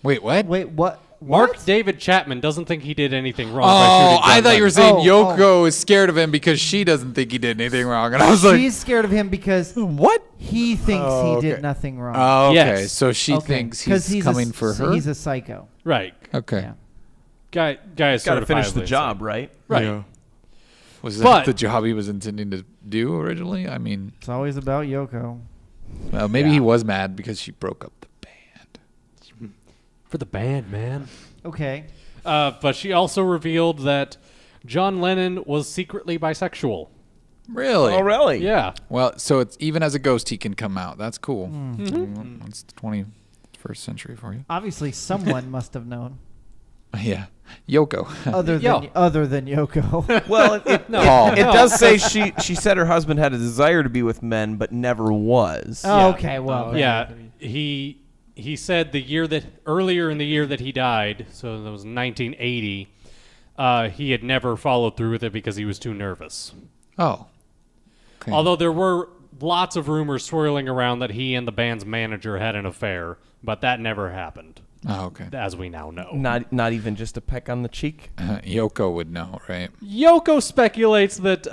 Wait, what? Wait, what? Mark What? David Chapman doesn't think he did anything wrong. by Oh, shooting John I thought you were Lennon. saying Oh, Yoko is scared of him because she doesn't think he did anything wrong, and I was like, She's scared of him because what? he thinks Oh, he okay. did nothing wrong. Oh, okay. Yes. So she Okay. thinks 'Cause he's a coming s- for her. He's a psycho. Right. Okay. Yeah. Guy is Got to finish the certifiably job, right? Right. Yeah. Was that But- the job he was intending to do originally? I mean, It's always about Yoko. well, maybe Yeah. he was mad because she broke up the band. For the band, man. Okay. But she also revealed that John Lennon was secretly bisexual. Really? Oh, really? Yeah. Well, so it's even as a ghost he can come out. That's cool. Mm-hmm. That's the 21st century for you. Obviously, someone must have known. Yeah. Yoko. Other than Yoko. Well, it Paul. does say she said her husband had a desire to be with men, but never was. Oh, okay. Well. then- Yeah. He said earlier in the year that he died, so that was 1980, he had never followed through with it because he was too nervous. Oh. Okay. Although there were lots of rumors swirling around that he and the band's manager had an affair, but that never happened, Oh, okay. as we now know. Not even just a peck on the cheek. Yoko would know, right? Yoko speculates that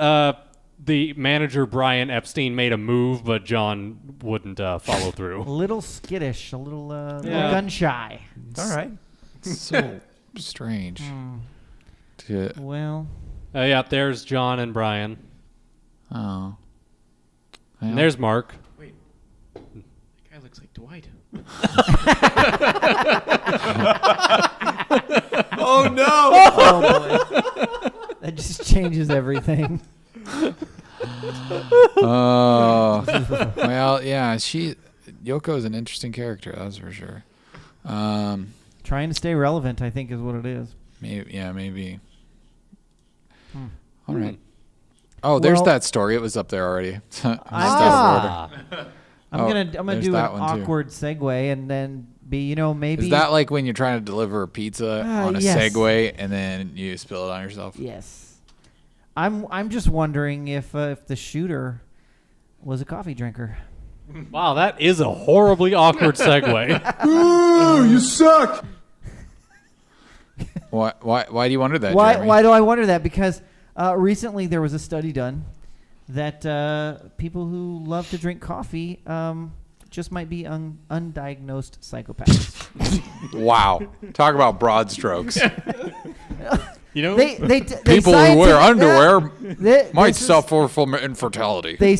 the manager, Brian Epstein, made a move, but John wouldn't follow A through. little skittish, a little Yeah. gun shy. All right. So strange. To, Well, Yeah, there's John and Brian. oh. And there's Mark. Wait, that guy looks like Dwight. Oh no! oh boy, that just changes everything. Oh. Well, yeah. Yoko is an interesting character. That's for sure. Trying to stay relevant, I think, is what it is. Maybe. Yeah. Maybe. All right. Oh, there's Well- that story. It was up there already. Ah. I'm gonna there's do an that one, too. awkward segue and then be maybe Is that like when you're trying to deliver a pizza on a yes. Segway and then you spill it on yourself? yes. I'm just wondering if the shooter was a coffee drinker. Wow, that is a horribly awkward segue. Ooh, you suck. Why do you wonder that? Why Jeremy? do I wonder that? Because recently there was a study done that people who love to drink coffee just might be undiagnosed psychopaths. Wow. Talk about broad strokes. You know, they People who wear underwear might this is- suffer from infertility. They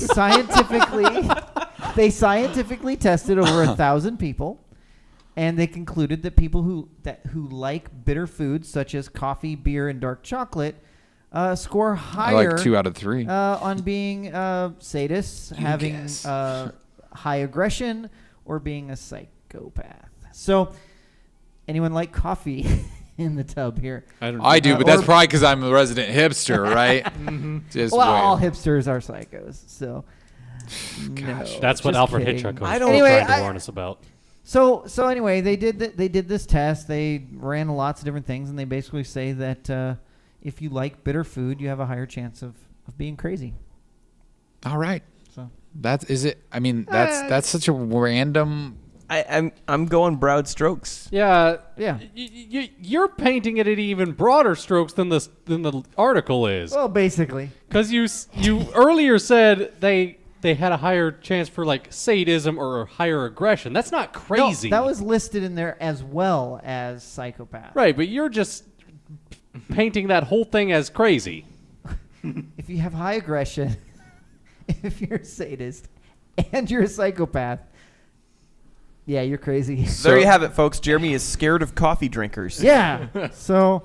scientifically tested over 1,000 people, and they concluded that people who like bitter foods such as coffee, beer, and dark chocolate score I higher like 2 out of 3. on being sadists, having guess. high aggression, or being a psychopath. So, anyone like coffee in the tub here? I do, but that's probably because I'm a resident hipster, right? Just Well, wait. all hipsters are psychos. So, no, That's what just Alfred kidding. Hitchcock was I don't- Anyway, trying to warn us about. So anyway, they did this test. They ran lots of different things, and they basically say that if you like bitter food, you have a higher chance of being crazy. All right. So Is it? I mean, that's such a random. I'm going broad strokes. Yeah, yeah. you're painting it in even broader strokes than the article is. Well, basically, Because you earlier said they had a higher chance for like sadism or higher aggression. That's not crazy. No, that was listed in there as well as psychopath. right, but you're just painting that whole thing as crazy. If you have high aggression, if you're a sadist, and you're a psychopath, yeah, you're crazy. There you have it, folks. Jeremy is scared of coffee drinkers. Yeah. So,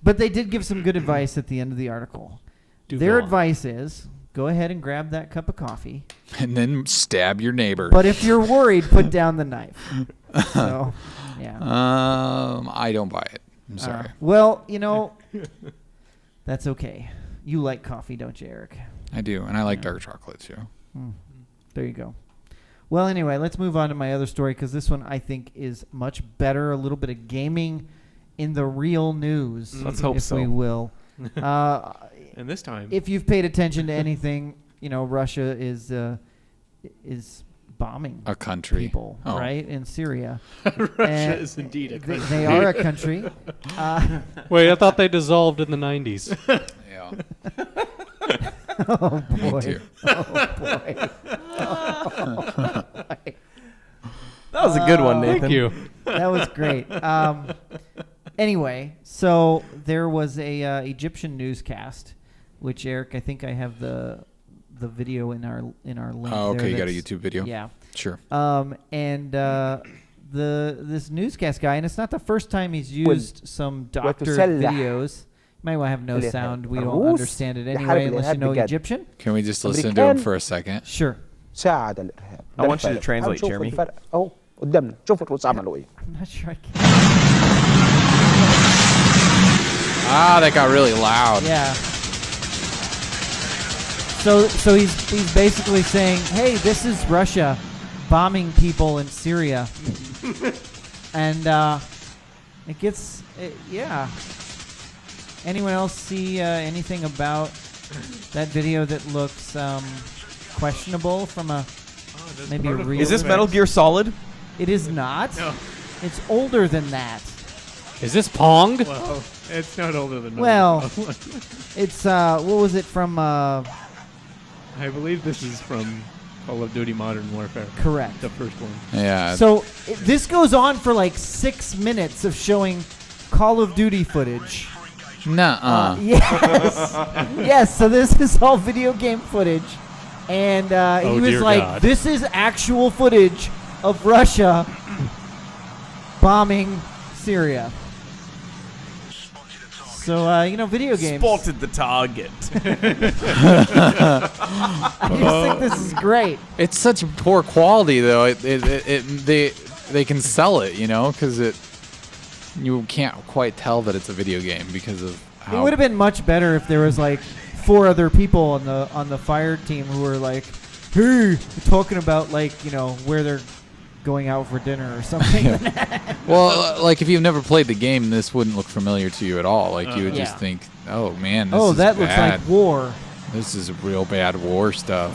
but they did give some good advice at the end of the article. Do Their go on. advice is go ahead and grab that cup of coffee. And then stab your neighbor. But if you're worried, put down the knife. So, yeah. I don't buy it. I'm sorry. Well, that's okay. You like coffee, don't you, Eric? I do, and I like dark chocolate too. There you go. Well, anyway, let's move on to my other story because this one I think is much better. A little bit of gaming in the real news. Let's hope if so. we will. and this time, If you've paid attention to anything, Russia is bombing A country. people, Oh. right, in Syria. Russia is indeed a country. They are a country. Wait, I thought they dissolved in the 90s. Yeah. Oh boy! too. Oh boy! Oh, boy. That was a good one, Nathan. Thank you. That was great. Anyway, so there was a Egyptian newscast, which Eric, I think I have the video in our link. Oh, okay. there You got a that's- YouTube video? Yeah. Sure. And this newscast guy, and it's not the first time he's used some doctor videos. You might want to have no sound. We don't understand it anyway unless you know Egyptian. Can we just listen to him for a second? Sure. ساعد الإرهاب. I want you to translate, شوف Jeremy. الفرق أهو قدامنا شوف الروس عملوا إيه. I'm not sure I can. Ah, that got really loud. Yeah. So he's basically saying, hey, this is Russia bombing people in Syria. And it gets, yeah. Anyone else see anything about that video that looks questionable from maybe a real... Is this Metal Gear Solid? It is not. No. It's older than that. Is this Pong? Well, it's not older than Well, mine. it's, what was it from... I believe this is from Call of Duty Modern Warfare. correct. The first one. Yeah. So this goes on for like 6 minutes of showing Call of Duty footage. Nuh-uh. Yes. Yes, so this is all video game footage. And Oh, he was dear like, God. this is actual footage of Russia bombing Syria. So, video games. Spotted the target. I just think this is great. It's such poor quality, though. They can sell it, because you can't quite tell that it's a video game because of how. It would have been much better if there was like 4 other people on the fire team who were like, hey, talking about where they're going out for dinner or something. Well, like if you've never played the game, this wouldn't look familiar to you at all. Like you would just Yeah. think, oh man, this is that looks bad. like war. This is real bad war stuff.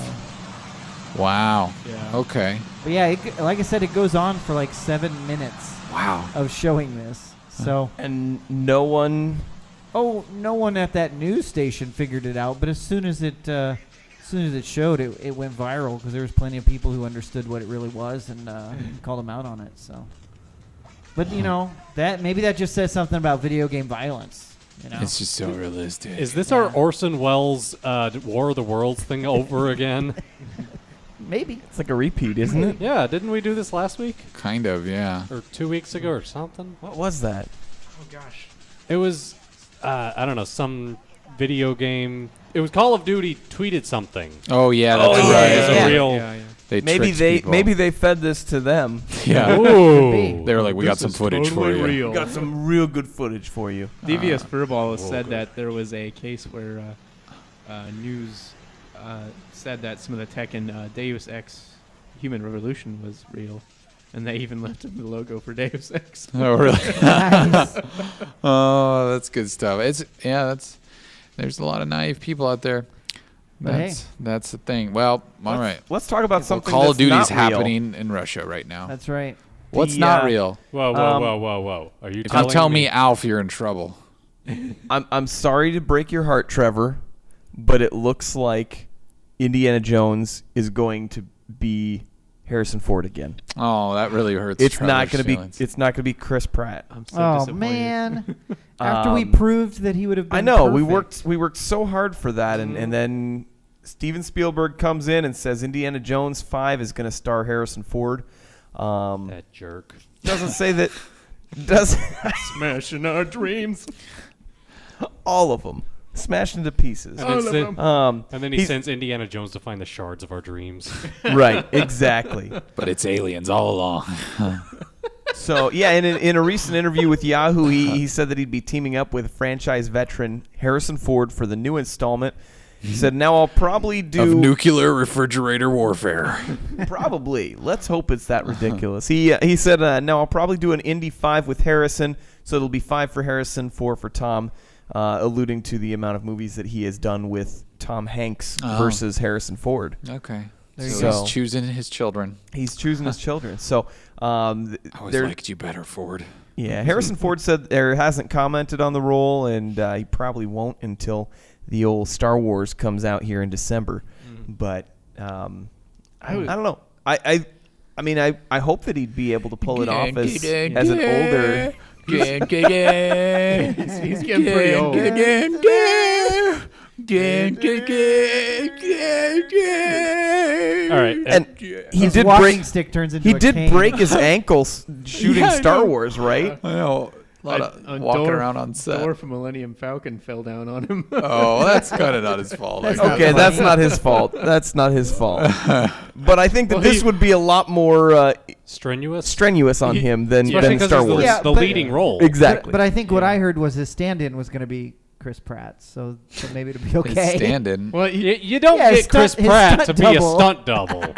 Wow. Yeah. Okay. But yeah, like I said, it goes on for like 7 minutes Wow. of showing this. So, And no one. no one at that news station figured it out. But as soon as it showed, it went viral because there was plenty of people who understood what it really was and called them out on it. So, but maybe that just says something about video game violence. It's just so realistic. Is this our Orson Welles War of the Worlds thing over again? Maybe. It's like a repeat, isn't it? Yeah, didn't we do this last week? Kind of, yeah. Or 2 weeks ago or something? What was that? Oh gosh. It was, I don't know, some video game. It was Call of Duty tweeted something. Oh yeah, that's yeah, right. It's yeah. a real. Yeah. They Maybe tricked people. they fed this to them. Yeah. Ooh. They were like, we got some footage for you. Real. Got some real good footage for you. Devious Furball said that there was a case where news said that some of the tech in Deus Ex Human Revolution was real. And they even left in the logo for Deus Ex. Oh really? Nice. Oh, that's good stuff. There's a lot of naive people out there. But hey. That's the thing. Well, all right. Let's talk about something Call that's of Duty's not real. happening in Russia right now. That's right. What's The, not real? Whoa, whoa. Are you If you telling tell me Alf, you're in trouble. I'm sorry to break your heart, Trevor, but it looks like Indiana Jones is going to be Harrison Ford again. Oh, that really hurts. It's not Trevor's going to be. feelings. It's not going to be Chris Pratt. I'm so Oh disappointed. man! After we Um, proved that he would have been I know perfect. we worked so hard for that, and then Steven Spielberg comes in and says Indiana Jones 5 is going to star Harrison Ford. that jerk? Doesn't say that. Does Smashing our dreams. all of them smashed into pieces. And then, and then he he's- sends Indiana Jones to find the shards of our dreams. Right, exactly. But it's aliens all along. So yeah, in a recent interview with Yahoo, he said that he'd be teaming up with franchise veteran Harrison Ford for the new installment. He said, "Now I'll probably Of do nuclear refrigerator warfare. probably. Let's hope it's that ridiculous." He said, "Now I'll probably do an Indy 5 with Harrison, so it'll be 5 for Harrison, 4 for Tom," alluding to the amount of movies that he has done with Tom Hanks versus Harrison Ford. Okay. you So go. he's choosing his children. He's choosing his children. So I always there- liked you better, Ford. Yeah, Harrison Ford said there hasn't commented on the role, and he probably won't until the old Star Wars comes out here in December. But I don't know. I mean, I hope that he'd be able to pull it off as an older. He's getting pretty old. All right. And he His did walking break. stick turns into He a did cane. break his ankles shooting Yeah, I Star know. Wars, right? I know. A lot of walking around on set. Door from Millennium Falcon fell down on him. Oh, that's kind of not his fault. I guess. Okay, that's not his fault. That's not his fault. But I think that this would be a lot more Strenuous? strenuous on him than Especially because Star he's Wars. Yeah, the but- leading role. Exactly. But I think what I heard was his stand-in was going to be Chris Pratt, so maybe it'll be okay. His stand-in. Well, you don't Yeah, his get Chris stunt- his Pratt to stunt be a double. stunt double.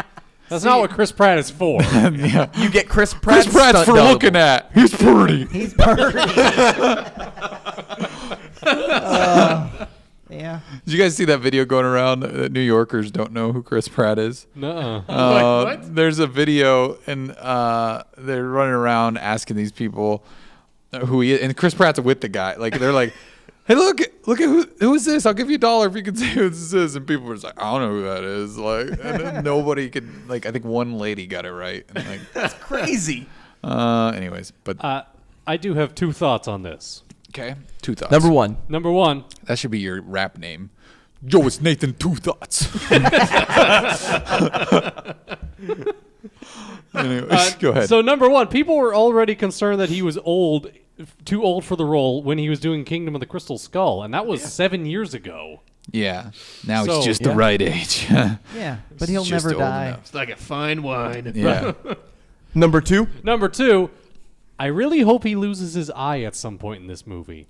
That's not what Chris Pratt is for. Yeah. You get Chris Pratt. Chris Pratt's for looking at. He's pretty. He's perfect. Yeah. Did you guys see that video going around that New Yorkers don't know who Chris Pratt is? Nuh-uh. What? There's a video, and they're running around asking these people who he is. And Chris Pratt's with the guy. Like, they're like, hey, look at who is this? I'll give you $1 if you can say who this is. And people were just like, I don't know who that is. Like, and then nobody could, like, I think one lady got it right. And like, That's crazy. anyways, but I do have two thoughts on this. okay, 2 thoughts. Number one. Number one, That should be your rap name. Yo, it's Nathan 2 Thoughts. Anyways, go ahead. So number one, people were already concerned that he was too old for the role when he was doing Kingdom of the Crystal Skull, and that was 7 years ago. yeah, now So- he's just the Yeah. right age. Yeah, but he'll Just never old die. enough. It's like a fine wine. Yeah. Number two. Number two, I really hope he loses his eye at some point in this movie.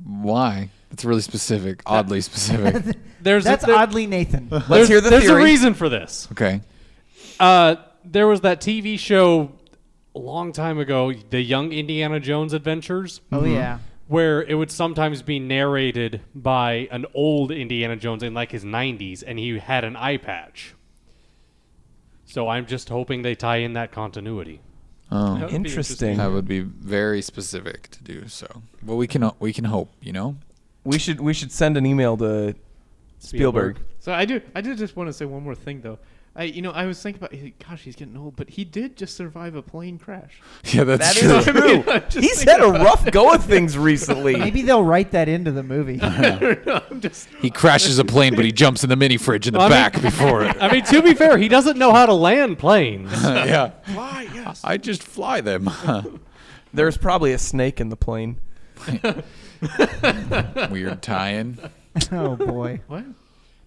Why? That's really specific, oddly specific. That's oddly Nathan. Let's hear the There's a theory. reason for this. Okay. There was that TV show a long time ago, The Young Indiana Jones Adventures. Oh yeah. Where it would sometimes be narrated by an old Indiana Jones in like his 90s, and he had an eye patch. So I'm just hoping they tie in that continuity. Oh, That would be Interesting. that would be very specific to do so. Well, we can hope, you know. We should send an email to Spielberg. So I did just want to say one more thing though. I was thinking about, gosh, he's getting old, but he did just survive a plane crash. Yeah, that's That true. is true. I'm just He's thinking had a rough go of things recently. Maybe they'll write that into the movie. I'm just He crashes a plane, but he jumps in the mini fridge in the I mean- back before it. I mean, to be fair, he doesn't know how to land planes. Yeah, fly, yes. I just fly them. There's probably a snake in the plane. Weird tie-in. Oh boy. What?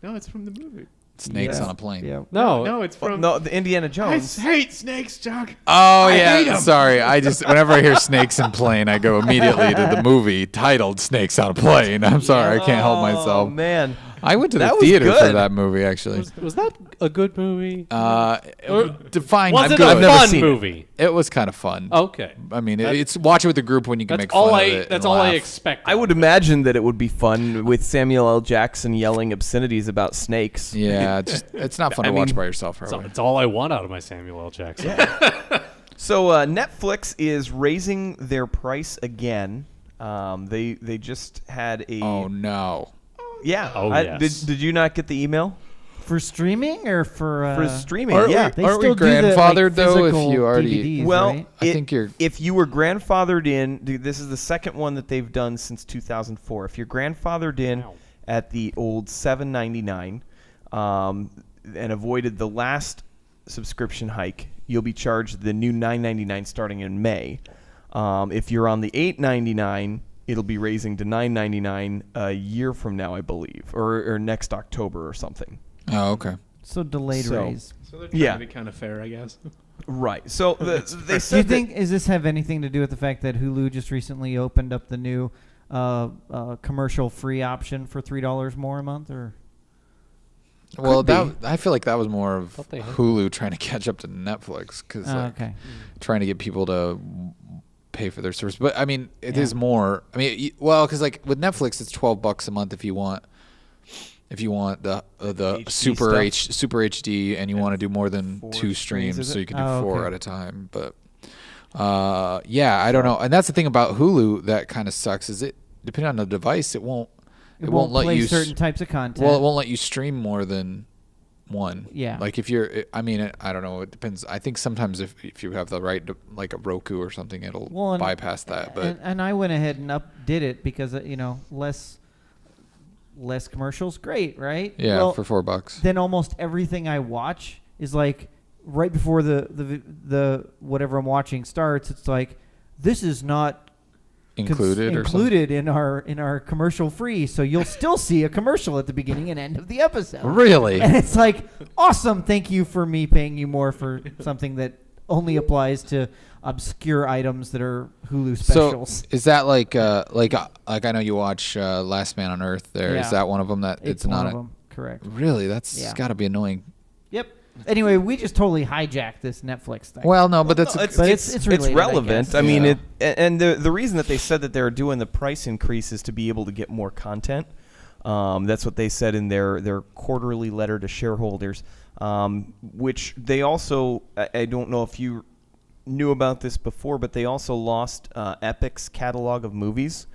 No, it's from the movie. Snakes Yeah. on a plane. Yeah. No, it's from. No, the Indiana I Jones. hate snakes, Chuck. Oh hate yeah, 'em. sorry. I just whenever I hear snakes in plane, I go immediately to the movie titled "Snakes on a Plane." I'm sorry, I can't help Oh myself. man. I went to the That was theater for good. that movie actually. Was that a good movie? Define Was it good. a never fun seen it. movie? It was kind of fun. Okay. I mean, it's watch it with the group when you can That's make fun all of it. That's and all I laugh. expect. I would imagine that it would be fun with Samuel L. Jackson yelling obscenities about snakes. Yeah, it's not fun I to watch mean, by yourself. It's, Probably. it's all I want out of my Samuel L. Jackson. So Netflix is raising their price again. They just had a Oh no. yeah. Oh, yes. Did you not get the email For streaming or for streaming? Aren't yeah. They Aren't we still do the, grandfathered, though, if physical you already- DVDs, Well, right? I think you're- if you were grandfathered in, dude, this is the second one that they've done since 2004. If you're grandfathered in Wow. at the old $7.99 and avoided the last subscription hike, you'll be charged the new $9.99 starting in May. If you're on the $8.99, it'll be raising to $9.99 a year from now, I believe, or next October or something. Oh, okay. So delayed So- raise. So they're trying Yeah. to be kind of fair, I guess. Right. So they Do you said think does this have anything to do with the fact that Hulu just recently opened up the new commercial-free option for $3 more a month, or Well, Could I feel like that was more of Thought they had- Hulu trying to catch up to Netflix because okay? trying to get people to pay for their service. But I mean, it is Yeah. more. I mean, because like with Netflix, it's $12 a month if you want the HD super stuff. super HD and you want to do more than 4 2 streams, streams, is so it? you can do Oh, 4 okay. at a time. But yeah, I don't know. And that's the thing about Hulu that kind of sucks is it depending on the device, it won't let play you s- certain types of content. Well, it won't let you stream more than one. Yeah. Like if you're, I mean, I don't know. It depends. I think sometimes if you have the right, like a Roku or something, it'll Well, and- bypass that. But and I went ahead and did it because less commercials, great, right? yeah, Well, for $4. then almost everything I watch is like right before the whatever I'm watching starts. It's like this is not included in our commercial free, so you'll still see a commercial at the beginning and end of the episode. Really? And it's like, awesome, thank you for me paying you more for something that only applies to obscure items that are Hulu specials. So is that like I know you watch Last Man on Earth? There is Yeah. that one of them that it's one not of them, correct? really. That's Yeah. got to be annoying. Yep. Anyway, we just totally hijacked this Netflix thing. Well, no, but that's No, But it's related, I relevant. guess. I mean, Yeah. and the reason that they said that they're doing the price increase is to be able to get more content. That's what they said in their quarterly letter to shareholders, which they also, I don't know if you knew about this before, but they also lost Epic's catalog of movies,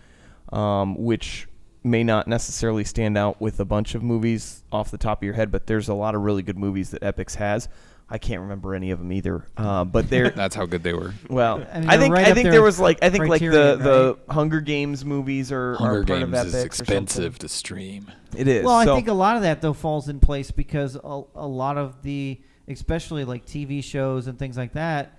which may not necessarily stand out with a bunch of movies off the top of your head, but there's a lot of really good movies that Epix has. I can't remember any of them either, but they're that's how good they were. well. I mean, I they're think right I up think there there with was like Criterion, the Hunger Games movies are Hunger part of Games is Epix or expensive something. to stream. It is. Well, so, I think a lot of that though falls in place because a lot of the, especially like TV shows and things like that,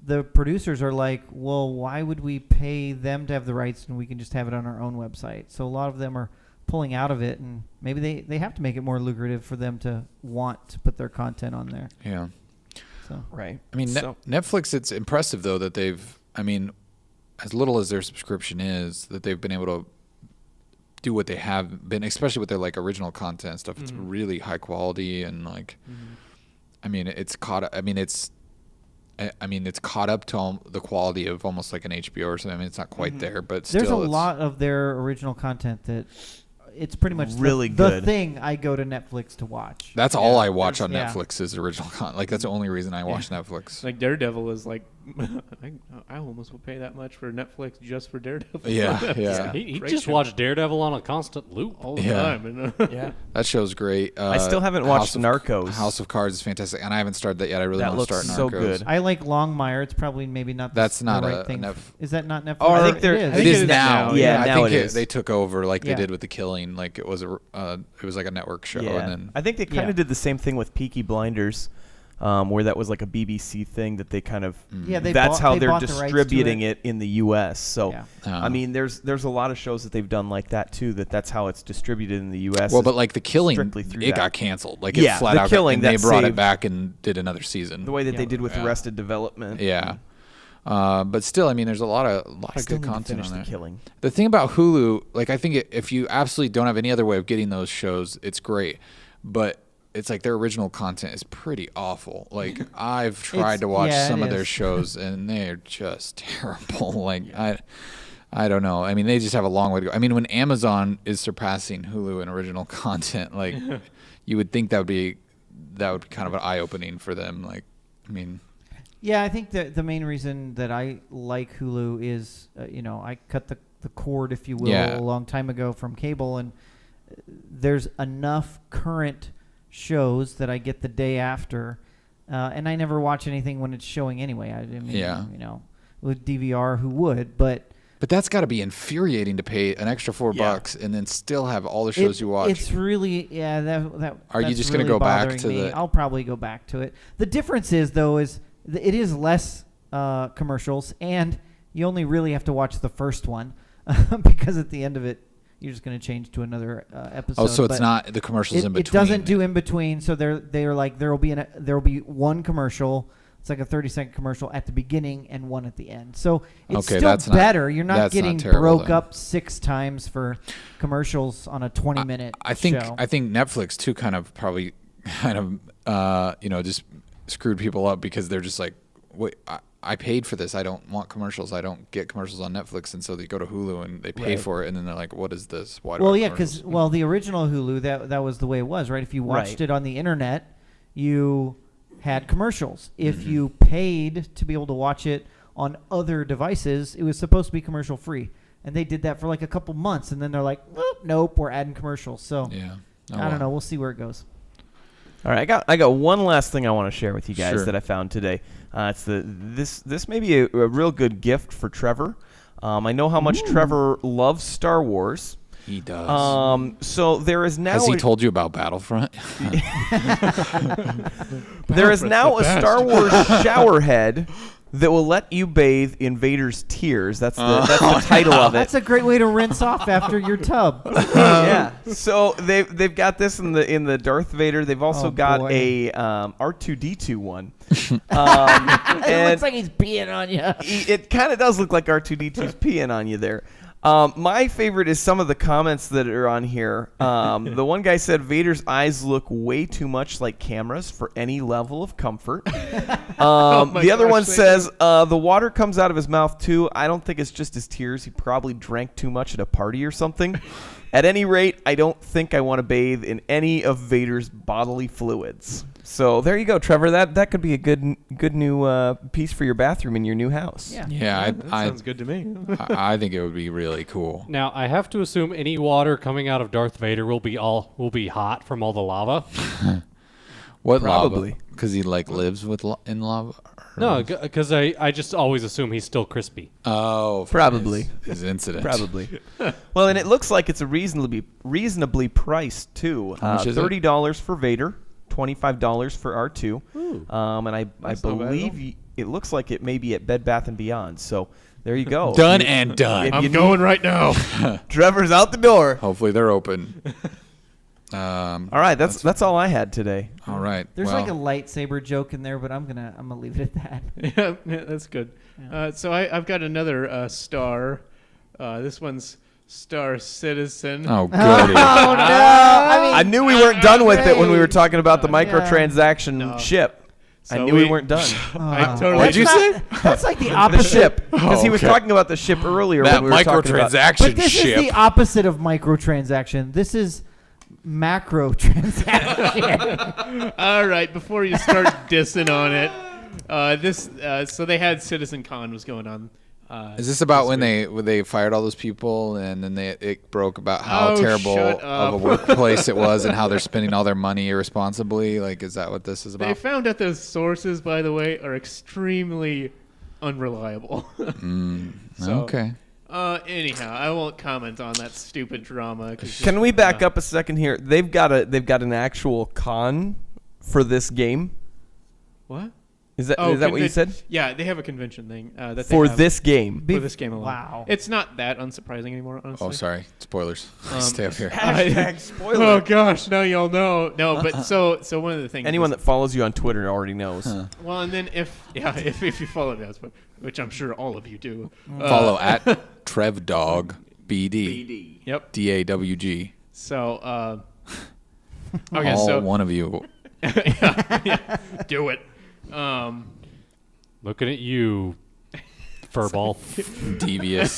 the producers are like, well, why would we pay them to have the rights and we can just have it on our own website? So a lot of them are pulling out of it, and maybe they have to make it more lucrative for them to want to put their content on there. Yeah. So right. I mean, So- Netflix, it's impressive, though, that they've, I mean, as little as their subscription is, that they've been able to do what they have been, especially with their like original content and stuff. It's really high quality and like, I mean, it's caught. I mean, it's caught up to the quality of almost like an HBO or something. I mean, it's not quite there, but still, there's a lot of their original content that it's pretty much really the good. thing I go to Netflix to watch. That's all I watch on yeah. Netflix is original content. Like that's the only reason I watch Netflix. Like Daredevil is like, I almost would pay that much for Netflix just for Daredevil. Yeah. He Great just show. watched Daredevil on a constant loop. all the Yeah. time. Yeah. That show's great. I still haven't watched Narcos. House of Cards is fantastic, and I haven't started that yet. I really That want to looks start so Narcos. good. I like Longmire. It's probably maybe not. That's not the a right thing. Nef- Is that not Netflix? Or I think they're- it is. I It think is it is now. now. Yeah, I now think it is. they took over like Yeah. they did with The Killing. Like it was like a network show, Yeah. and then I think they kind of Yeah. did the same thing with Peaky Blinders, where that was like a BBC thing that they kind of. Yeah, they that's bought- how they they're bought the rights to distributing it. it in the U.S. So, Yeah. I mean, there's a lot of shows that they've done like that too. That's how it's distributed in the U.S. well, but like The Killing, strictly through it that. got canceled. Like Yeah, it flat The out, Killing, and they that brought it saved- back and did another season. the way that they did with Yeah. Arrested Development. Yeah. But still, I mean, there's a lot of I still good need to content finish on The there. Killing. The thing about Hulu, like I think if you absolutely don't have any other way of getting those shows, it's great. But it's like their original content is pretty awful. Like I've tried to watch yeah, some it of their is. shows and they're just terrible. Like I don't know. I mean, they just have a long way to go. I mean, when Amazon is surpassing Hulu in original content, like you would think that would be kind of an eye opening for them. Like, I mean. Yeah, I think that the main reason that I like Hulu is, I cut the cord, if you will, Yeah. a long time ago from cable, and there's enough current shows that I get the day after, and I never watch anything when it's showing anyway. I mean, Yeah. With DVR, who would? But that's got to be infuriating to pay an extra $4 and then still have all the shows you watch. It's really, yeah. That Are you that's just gonna really go back bothering to me. the- I'll probably go back to it. The difference is, though, it is less commercials, and you only really have to watch the first one because at the end of it, you're just going to change to another episode. Oh, so it's But not the commercials in it between. doesn't do in between. So they're like there will be one commercial. It's like a 30-second commercial at the beginning and one at the end. So it's Okay, still that's not- better. You're not that's not getting terrible broke then. up 6 times for commercials on a 20-minute I think show. I think Netflix too kind of probably just screwed people up because they're just like, wait, I paid for this. I don't want commercials. I don't get commercials on Netflix, and so they go to Hulu and they pay Right. for it, and then they're like, what is this? Why do I Well, have yeah, commercials? because the original Hulu that was the way it was, right? If you watched Right. it on the internet, you had commercials. If Mm-hmm. you paid to be able to watch it on other devices, it was supposed to be commercial free, and they did that for like a couple months, and then they're like, nope, we're adding commercials. So yeah, I don't know. We'll see where it goes. All right, I got one last thing I want to share with you guys Sure. that I found today. It's this may be a real good gift for Trevor. I know how much Trevor loves Star Wars. He does. So there is now Has he told you about Battlefront? there is now a Star Wars shower head that will let you bathe in Vader's tears. That's the title of it. That's a great way to rinse off after your tub. Yeah. So they've got this in the Darth Vader. They've also Oh, got boy. a R2D2 one. It and looks like he's peeing on you. it kind of does look like R2D2's peeing on you there. My favorite is some of the comments that are on here. The one guy said Vader's eyes look way too much like cameras for any level of comfort. The other one says the water comes out of his mouth too. I don't think it's just his tears. He probably drank too much at a party or something. At any rate, I don't think I want to bathe in any of Vader's bodily fluids. So there you go, Trevor. That could be a good new piece for your bathroom in your new house. Yeah. Yeah, That I sounds good to me. I think it would be really cool. Now I have to assume any water coming out of Darth Vader will be hot from all the lava. What Probably. Because he like lives in lava. No, because I just always assume he's still crispy. Oh, from Probably. his incident. Probably. Well, and it looks like it's a reasonably priced too. How much is it? $30 for Vader, $25 for R2. And I That's not bad at believe it looks like it may be at Bed Bath and Beyond. So there you go. Done and done. if I'm you going right now. Trevor's out the door. Hopefully they're open. All right, that's all I had today. All right. There's well, like a lightsaber joke in there, but I'm gonna leave it at that. Yeah, that's good. So I've got another star. This one's Star Citizen. Oh, goody. Oh no! I knew we weren't done with it when we were talking about the Yeah. microtransaction No. ship. I So knew we weren't done. I totally. What'd you say? That's like the The opposite. ship, because he was okay. talking about the ship earlier That when we were talking about. microtransaction But this ship. is the opposite of microtransaction. This is macro transaction. All right, before you start dissing on it, so they had Citizen Con was going on. Is this about when week. they fired all those people and then it broke about how Oh, terrible shut of a up. workplace it was and how they're spending all their money irresponsibly? Like, is that what this is They about? found out those sources, by the way, are extremely unreliable. So, Okay. Anyhow, I won't comment on that stupid drama. Can we back up a second here? They've got an actual con for this game. What? Is that what you said? Yeah, they have a convention thing that For they have this game. for this game alone. Wow. It's not that unsurprising anymore, honestly. Oh, sorry. Spoilers. Stay up here. Hashtag spoiler. Oh gosh, now y'all know. No, but so one of the things. Anyone is- that follows you on Twitter already knows. Well, and then if you follow me, which I'm sure all of you do. Follow at TrevDog BD. Yep. DAWG. So okay, All so one of you. yeah, do it. Looking at you, furball. Devious.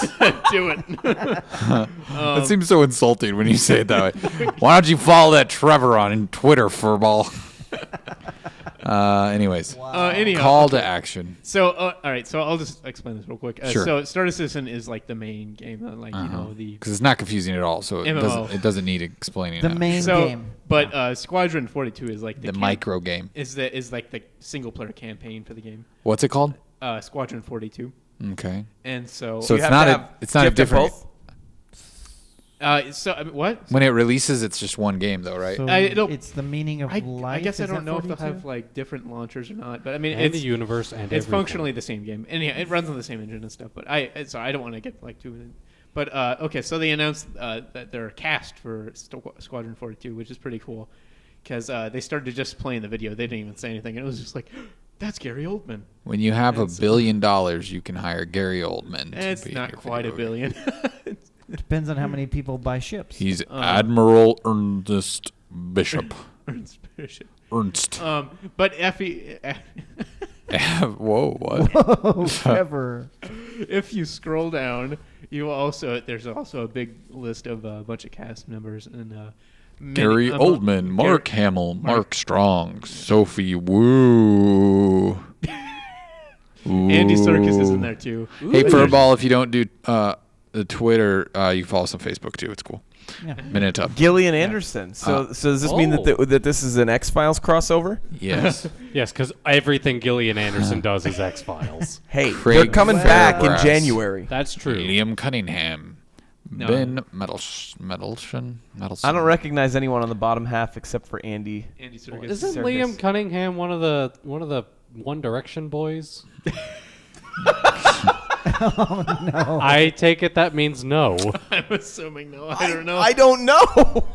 Do it. That seems so insulting when you say it that way. Why don't you follow that Trevor on Twitter, furball? Anyways, Anyhow, call to action. so all right, so I'll just explain this real quick. Sure. So Star Citizen is like the main game, you know the Because it's not confusing at all, so MMO. it doesn't need explaining. The out. main so, game. But Squadron 42 is like the micro game. is like the single player campaign for the game. What's it called? Squadron 42, Okay. and so So You it's have not to a have- it's do not you a have to have different. both? So I mean, what? When it releases, it's just one game, though, right? So it'll- it's the meaning of life. I guess I is don't that know if they'll 42? have like different launchers or not, but I mean And the it's universe and it's everything. functionally the same game. And yeah, it runs on the same engine and stuff. But I don't want to get like too in. But okay, so they announced that they're cast for Squadron 42, which is pretty cool, because they started just playing the video. They didn't even say anything, and it was just like, that's Gary Oldman. When you have It's- $1 billion, you can hire Gary Oldman. to It's be in not your quite a video game. billion. Depends on how many people buy ships. He's Admiral Ernest Bishop. Ernst. But Effie, Whoa, what? Oh, Trevor. if you scroll down, there's also a big list of a bunch of cast members and Gary Oldman, Mark Hamill, Mark Strong, Sophie Woo. Andy Serkis is in there too. Hey, Furball, if you don't do the Twitter, you can follow us on Facebook too. It's cool. Yeah. Minute up. Gillian Anderson. So does this mean that this is an X-Files crossover? Yes. Yes, because everything Gillian Anderson does is X-Files. Hey, Craig they're coming back in Fairbrass. January. That's true. Liam Cunningham. No. Ben Mendelsohn. I don't recognize anyone on the bottom half except for Andy. Andy Serkis. Isn't Circus. Liam Cunningham one of the One Direction boys? No. I take it that means no. I'm assuming no. I don't know. I don't know.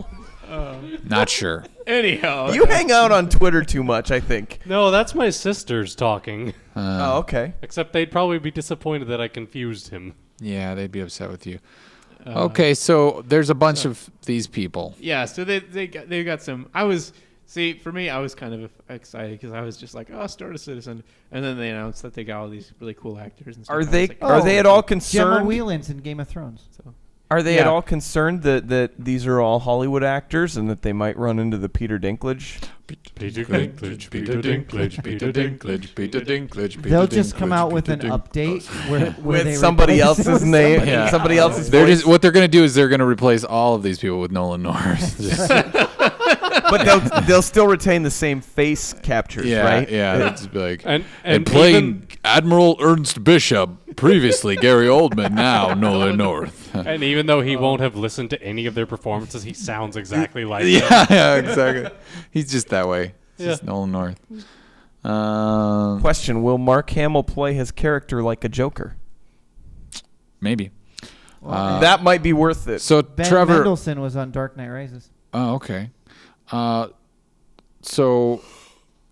Not sure. Anyhow, You hang out on Twitter too much, I think. No, that's my sisters talking. Oh, okay. Except they'd probably be disappointed that I confused him. Yeah, they'd be upset with you. Okay, so there's a bunch of these people. yeah. So they got some. For me, I was kind of excited because I was just like, oh, Star Citizen, and then they announced that they got all these really cool actors and stuff. Are and I they was like, are they at all Gemma concerned? Whelan's in Game of Thrones. Are they at Yeah. all concerned that these are all Hollywood actors and that they might run into the Peter Dinklage? Peter Dinklage, Peter Dinklage, Peter Dinklage. Peter Dinklage. They'll just come out with an update where With they somebody replace else's them. name, Yeah. somebody else's They're voice. just what they're gonna do is they're gonna replace all of these people with Nolan North. Just- but they'll still retain the same face captures, yeah, right? yeah. It's like And playing even, Admiral Ernst Bishop, previously Gary Oldman, now Nolan North. and even though he won't have listened to any of their performances, he sounds exactly like them. yeah, exactly. He's just that way. It's just Nolan North. Question: will Mark Hamill play his character like a Joker? Maybe. That might be worth it. So Ben Trevor. Mendelsohn was on Dark Knight Rises. Oh, okay. So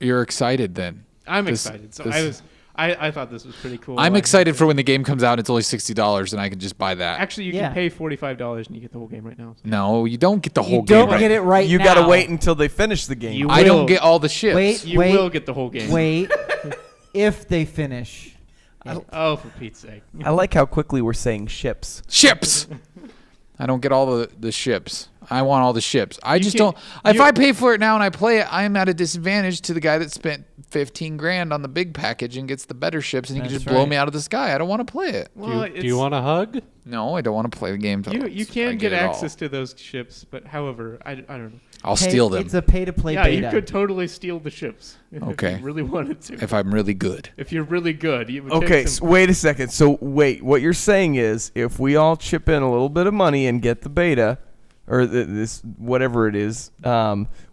you're excited then? I'm This- excited. So this- I thought this was pretty cool. I'm excited for when the game comes out. It's only $60, and I can just buy that. Actually, you Yeah. can pay $45 and you get the whole game right now. No, you don't get the whole You game. don't get it right You now. got to wait until they finish the game. You I don't will. get all the ships. Wait. You will get the whole game. Wait. If they finish. Oh, for Pete's sake. I like how quickly we're saying ships. Ships. I don't get all the ships. I want all the ships. I You just can't- don't. If you- I pay for it now and I play it, I am at a disadvantage to the guy that spent 15 grand on the big package and gets the better ships, and he can That's just blow right. me out of the sky. I don't want to play it. Well, Do you want a hug? No, I don't want to play the game. You I can get it all. access to those ships, but however, I don't know. I'll steal them It's a pay-to-play Yeah, beta. you could totally steal the ships Okay. if you really wanted to. if I'm really good. If you're really good, you would Okay, take so some, wait a second. So wait, what you're saying is if we all chip in a little bit of money and get the beta, or this whatever it is,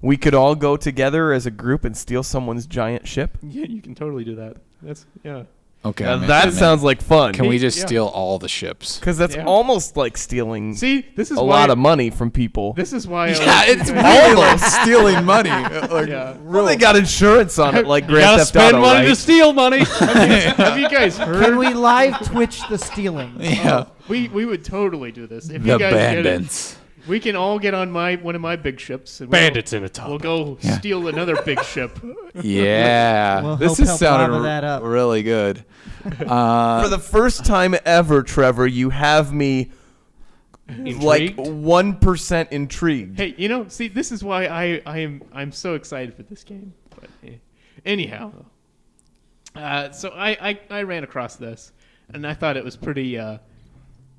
we could all go together as a group and steal someone's giant ship. yeah, you can totally do that. That's yeah. Okay. Now I'm in. that I'm in. sounds like fun. Can we just Yeah. steal all the ships? Because that's Yeah. almost like stealing See, this is a why lot of money from people. This is why. Yeah, it's almost stealing money. Like, Yeah. Well, they got insurance on it, like You Grand gotta Theft spend Auto, money right? to steal money. Have you guys heard? Can we live Twitch the stealing? Yeah. We would totally do this if The you guys get it. bandits. We can all get on one of my big ships. And Bandits in a tub. We'll go steal another big ship. Yeah. We'll this help is sounding lava that up. really good. For the first time ever, Trevor, you have me like Intrigued? 1% intrigued. Hey, see, this is why I'm so excited for this game. But anyhow, so I ran across this, and I thought it was pretty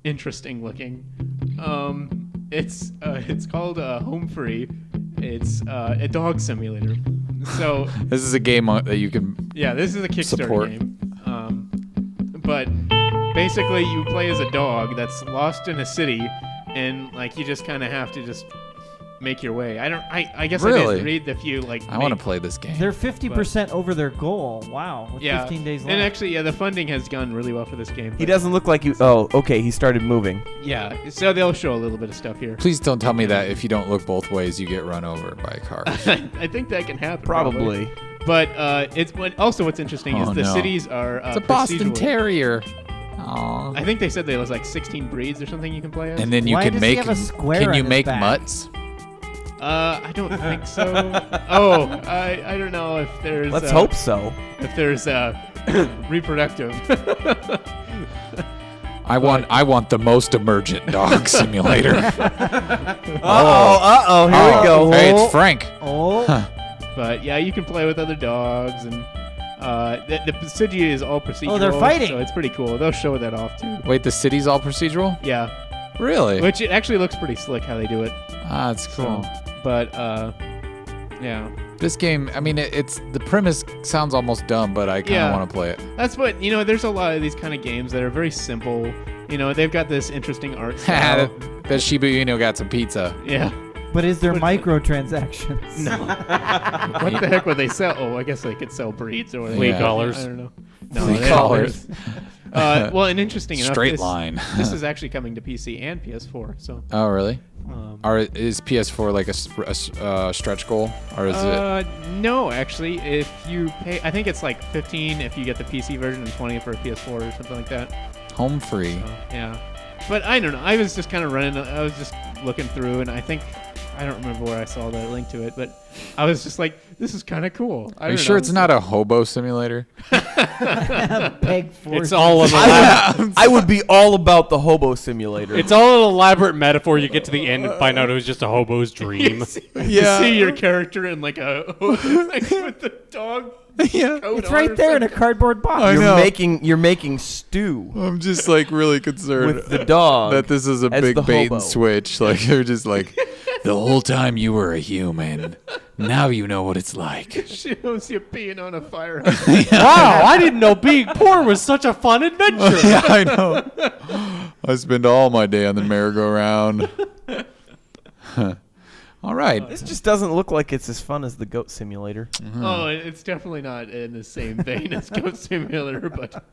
interesting looking. It's called Home Free. It's a dog simulator. So This is a game that you can. yeah, this is a Kickstarter Support. game. But basically, you play as a dog that's lost in a city, and like you just kind of have to just make your way. I guess I Really? didn't read the few like. I want to play this game. They're 50% over their goal. Wow. With 15 days left. And actually, yeah, the funding has gone really well for this game. He but- doesn't look like you. Oh, okay. He started moving. Yeah, so they'll show a little bit of stuff here. Please don't tell me that if you don't look both ways, you get run over by a car. I think that can happen. Probably. But also what's interesting is Oh, the no. cities are It's a Boston procedural. Terrier. Aw. I think they said there was like 16 breeds or something you can play as. And then you Why can does he make. have a square Can on you his make back? mutts? I don't think so. Oh, I don't know if there's. Let's hope so. If there's reproductive. I want the most emergent dog simulator. Uh-oh. Here we go. Hey, it's Frank. Oh. But yeah, you can play with other dogs, and the city is all procedural. they're fighting. So it's pretty cool. They'll show that off too. Wait, the city's all procedural? Yeah, Really? which it actually looks pretty slick how they do it. Ah, that's cool. But yeah, This game, I mean, it's the premise sounds almost dumb, but I kind of Yeah. want to play it. that's what there's a lot of these kind of games that are very simple. They've got this interesting art style. that Shiba Inu got some pizza. Yeah. But is there microtransactions? No. What the heck would they sell? Oh, I guess they could sell breeds or Flea Yeah. collars. I don't know. No, Flea they- collars. Well, and interesting enough, Straight this, line. this is actually coming to PC and PS4. So. Oh, really? Um, Is PS4 like a stretch goal, or is it? No, actually, if you pay, I think it's like 15 if you get the PC version and 20 for a PS4 or something like that. Home free. So, yeah, but I don't know. I was just kind of running. I was just looking through, and I think I don't remember where I saw the link to it, but I was just like, "This is kind of cool." Are you sure it's not a hobo simulator? Peg force. It's all an elaborate, I would be all about the hobo simulator. it's all an elaborate metaphor. You get to the end and find out it was just a hobo's dream. You see your character in like a like with the dog. Yeah. coat It's on right or there in a something. cardboard box. I know. You're making stew I'm just like really concerned with the dog. that this is a as big the bait hobo. and switch. Like they're just like, the whole time you were a human, now you know what it's like. Shows you peeing on a fire. Wow, I didn't know being poor was such a fun adventure. Yeah, I know. I spend all my day on the merry-go-round. All right. This just doesn't look like it's as fun as the goat simulator. Oh, it's definitely not in the same vein as Goat Simulator, but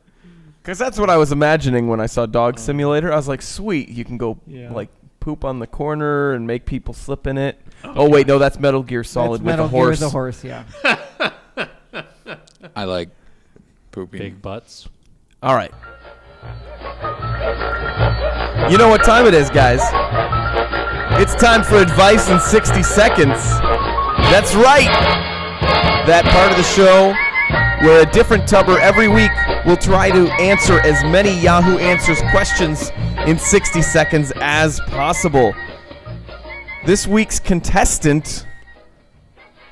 Because that's what I was imagining when I saw Dog Simulator. I was like, sweet, you can go Yeah. like poop on the corner and make people slip in it. Oh wait, no, that's Metal Gear Solid That's Metal with a Gear horse. with a horse, yeah. I like pooping. Big butts. All right. You know what time it is, guys. It's time for advice in 60 seconds. That's right. That part of the show where a different tubber every week will try to answer as many Yahoo Answers questions in 60 seconds as possible. This week's contestant...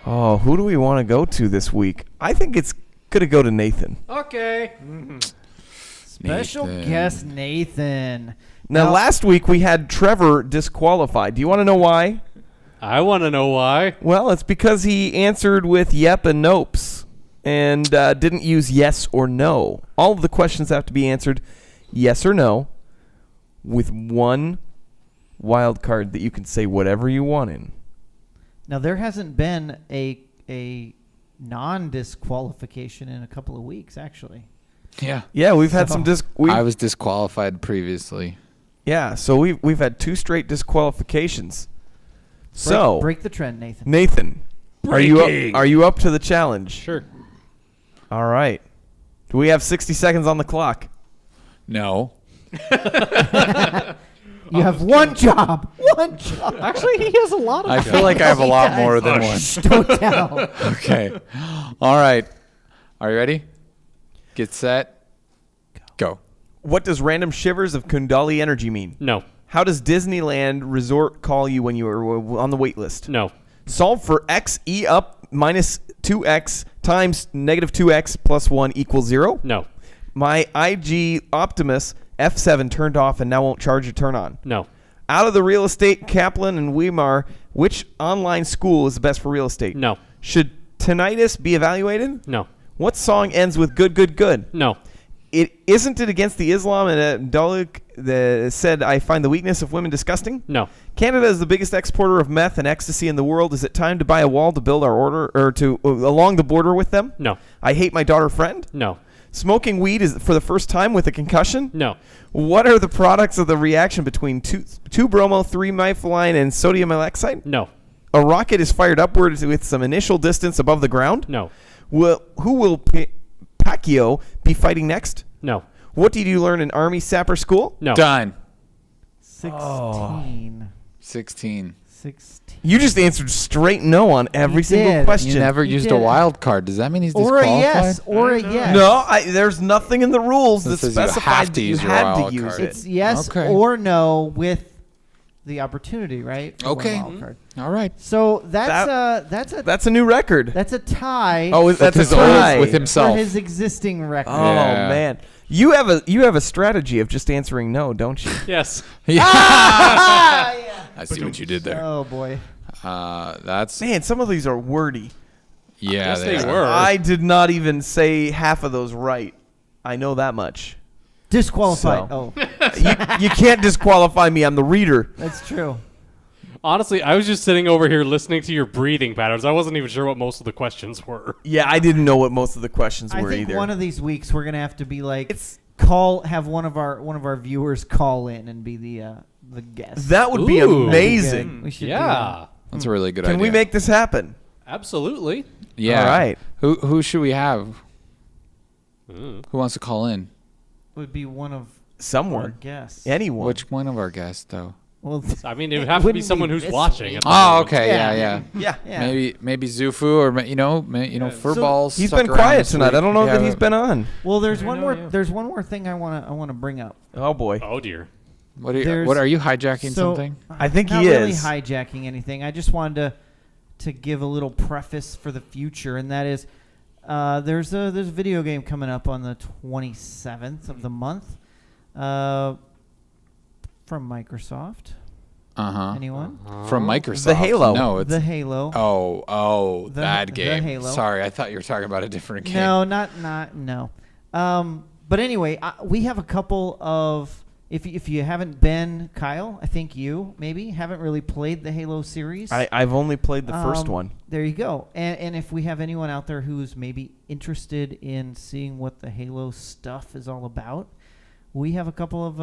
Oh, who do we want to go to this week? I think it's going to go to Nathan. Okay. Special Nathan. guest Nathan. Now, last week we had Trevor disqualified. Do you want to know why? I want to know why. Well, it's because he answered with yep and nopes and didn't use yes or no. All of the questions have to be answered yes or no with one wild card that you can say whatever you want in. Now, there hasn't been a non-disqualification in a couple of weeks, actually. Yeah. Yeah, we've had some I was disqualified previously. Yeah, so we've had 2 straight disqualifications. So break the trend, Nathan. Nathan, are you up to the challenge? Sure. All right. Do we have 60 seconds on the clock? No. You have one job. One job. Actually, he has a lot of I feel like I have a lot more than one. Don't tell. Okay. All right. Are you ready? Get set. Go. What does random shivers of Kundalini energy mean? No. How does Disneyland Resort call you when you are on the wait list? No. Solve for x e up minus 2x times negative 2x plus 1 equals 0. No. My IG Optimus F7 turned off and now won't charge to turn on. No. Out of the real estate, Kaplan and Weimar, which online school is the best for real estate? No. Should tinnitus be evaluated? No. What song ends with good, good, good? No. Isn't it against the Islam and Dalek said, I find the weakness of women disgusting? No. Canada is the biggest exporter of meth and ecstasy in the world. Is it time to buy a wall to build our order or to along the border with them? No. I hate my daughter friend? No. Smoking weed is for the first time with a concussion? No. What are the products of the reaction between 2-bromo, 3-methylene, and sodium alexide? No. A rocket is fired upwards with some initial distance above the ground? No. Who will Pacquiao be fighting next? No. What did you learn in Army Sapper School? No. Done. 16. 16. 16. You just answered straight no on every You single did. question. You never You used did a it. wild card. Does that mean he's Or a disqualified? yes. Or a yes. No, there's nothing in the rules that says you have specified to that you use your had wild to use card. it. It's yes Okay. or no with the opportunity, right? for one Okay. wild card. All right. So that's That's a new record. a tie Oh, that's his a tie. own with for himself. his existing record. Oh Yeah. man, you have a strategy of just answering no, don't you? Yes. Yeah. Ah, yeah. I see what you did there. Oh boy. That's Man, some of these are wordy. yeah. Yes, they are. were. I did not even say half of those right. I know that much. Disqualified. So. Oh, You can't disqualify me. I'm the reader. that's true. Honestly, I was just sitting over here listening to your breathing patterns. I wasn't even sure what most of the questions were. Yeah, I didn't know what most of the questions I were think either. one of these weeks we're gonna have to be like It's- have one of our viewers call in and be the guest. that would be Ooh. amazing. We should do Yeah. That's a really good Can idea. we make this happen? Absolutely. Yeah. All right. Who should we have? Mm. Who wants to call in? that. Would be one of our Someone. guests. Anyone. Which one of our guests, though? Well, I mean, it would have to be wouldn't someone who's this watching. week. At the Oh, moment. okay. Yeah. Yeah. Yeah. Yeah. Maybe Zufu or Furballs. He's stuck been around quiet this tonight. week. I don't know Yeah, that he's been on. Well, there's I one know more. you. There's one more thing I wanna bring up. Oh boy. Oh dear. What are you? There's- What are you hijacking So, something? I think not he really is. hijacking anything. I just wanted to give a little preface for the future, and that is there's a video game coming up on the 27th of the month from Microsoft. Anyone? From Microsoft. The Halo. No, it's The Halo. Oh, The- that the game. Halo. Sorry, I thought you were talking about a different game. No, no. But anyway, we have a couple of. If you haven't been, Kyle, I think you maybe haven't really played the Halo series. I've only played the first one. There you go. And if we have anyone out there who's maybe interested in seeing what the Halo stuff is all about, we have a couple of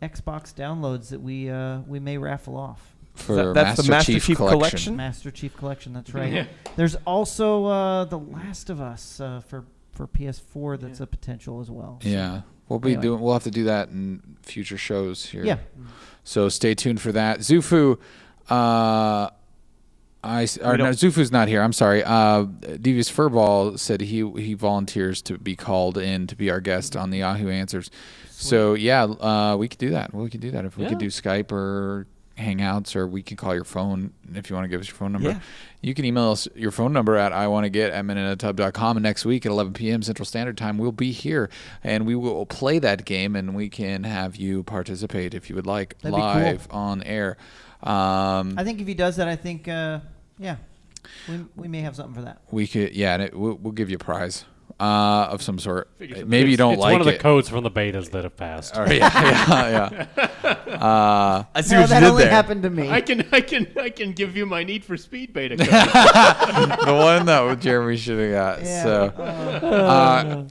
Xbox downloads that we may raffle off. For That's the Master Chief Collection? Master Chief Collection, that's right. There's also The Last of Us for for PS4 that's a potential as well. So, Yeah. We'll anyway. have to do that in future shows here. Yeah. So stay tuned for that. Zufu, Zufu's not here. I'm sorry. Devious Furball said he volunteers to be called in to be our guest on the Yahoo Answers. So yeah, we could do that. We could do that if we could do Skype or Hangouts, or we can call your phone if you want to give us your phone number. Yeah. You can email us your phone number at iwannaget@minuteatub.com, and next week at 11 p.m. Central Standard Time, we'll be here, and we will play that game, and we can have you participate if you would like. That'd be live on air. I think if he does that, I think, we may have something for that. We could, and we'll give you a prize of some sort. Maybe you don't it's like it. one of the codes from the betas that have passed. All right, yeah. I see No, what that you did only there. happened to me. I can give you my Need for Speed beta code. The one that Jeremy should have got.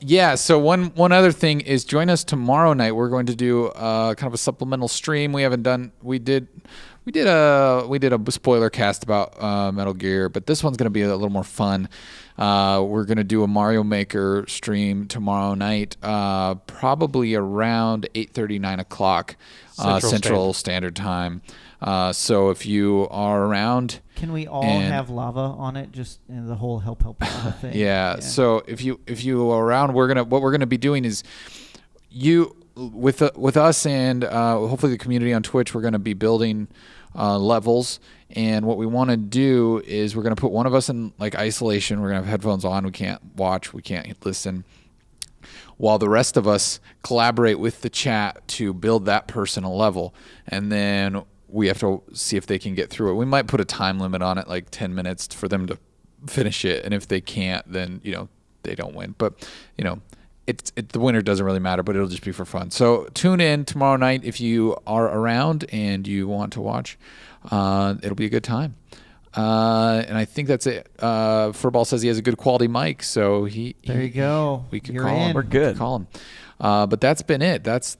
Yeah. So one other thing is join us tomorrow night. We're going to do kind of a supplemental stream. We did a spoiler cast about Metal Gear, but this one's going to be a little more fun. We're going to do a Mario Maker stream tomorrow night, probably around 8:30, 9 o'clock Central Standard Time. So if you are around, Can we all have lava on it? Just the whole help lava thing. Yeah. So if you are around, what we're gonna be doing is with us and hopefully the community on Twitch. We're gonna be building levels, and what we want to do is we're gonna put one of us in like isolation. We're gonna have headphones on. We can't watch. We can't listen. While the rest of us collaborate with the chat to build that person a level, and then we have to see if they can get through it. We might put a time limit on it, like 10 minutes for them to finish it, and if they can't, then they don't win. But the winner doesn't really matter, but it'll just be for fun. So tune in tomorrow night if you are around and you want to watch. It'll be a good time. And I think that's it. Furball says he has a good quality mic, so There you go. We could You're call in. him. We're good. We could call him. But that's been it. That's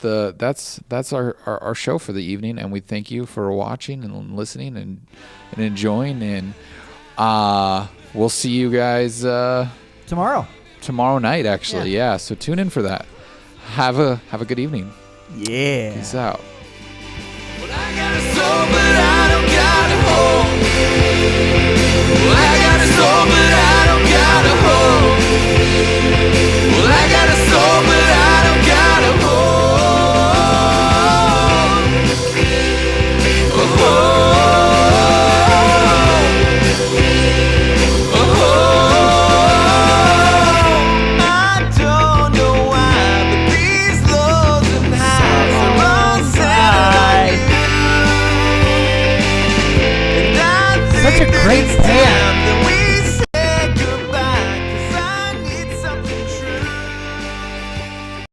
our show for the evening, and we thank you for watching and listening and enjoying. And we'll see you guys tomorrow night. Actually, yeah. So tune in for that. Have a good evening. Yeah. Peace out. Well, I got a soul, but I don't got a home. Well, I got a soul, but I don't got a home.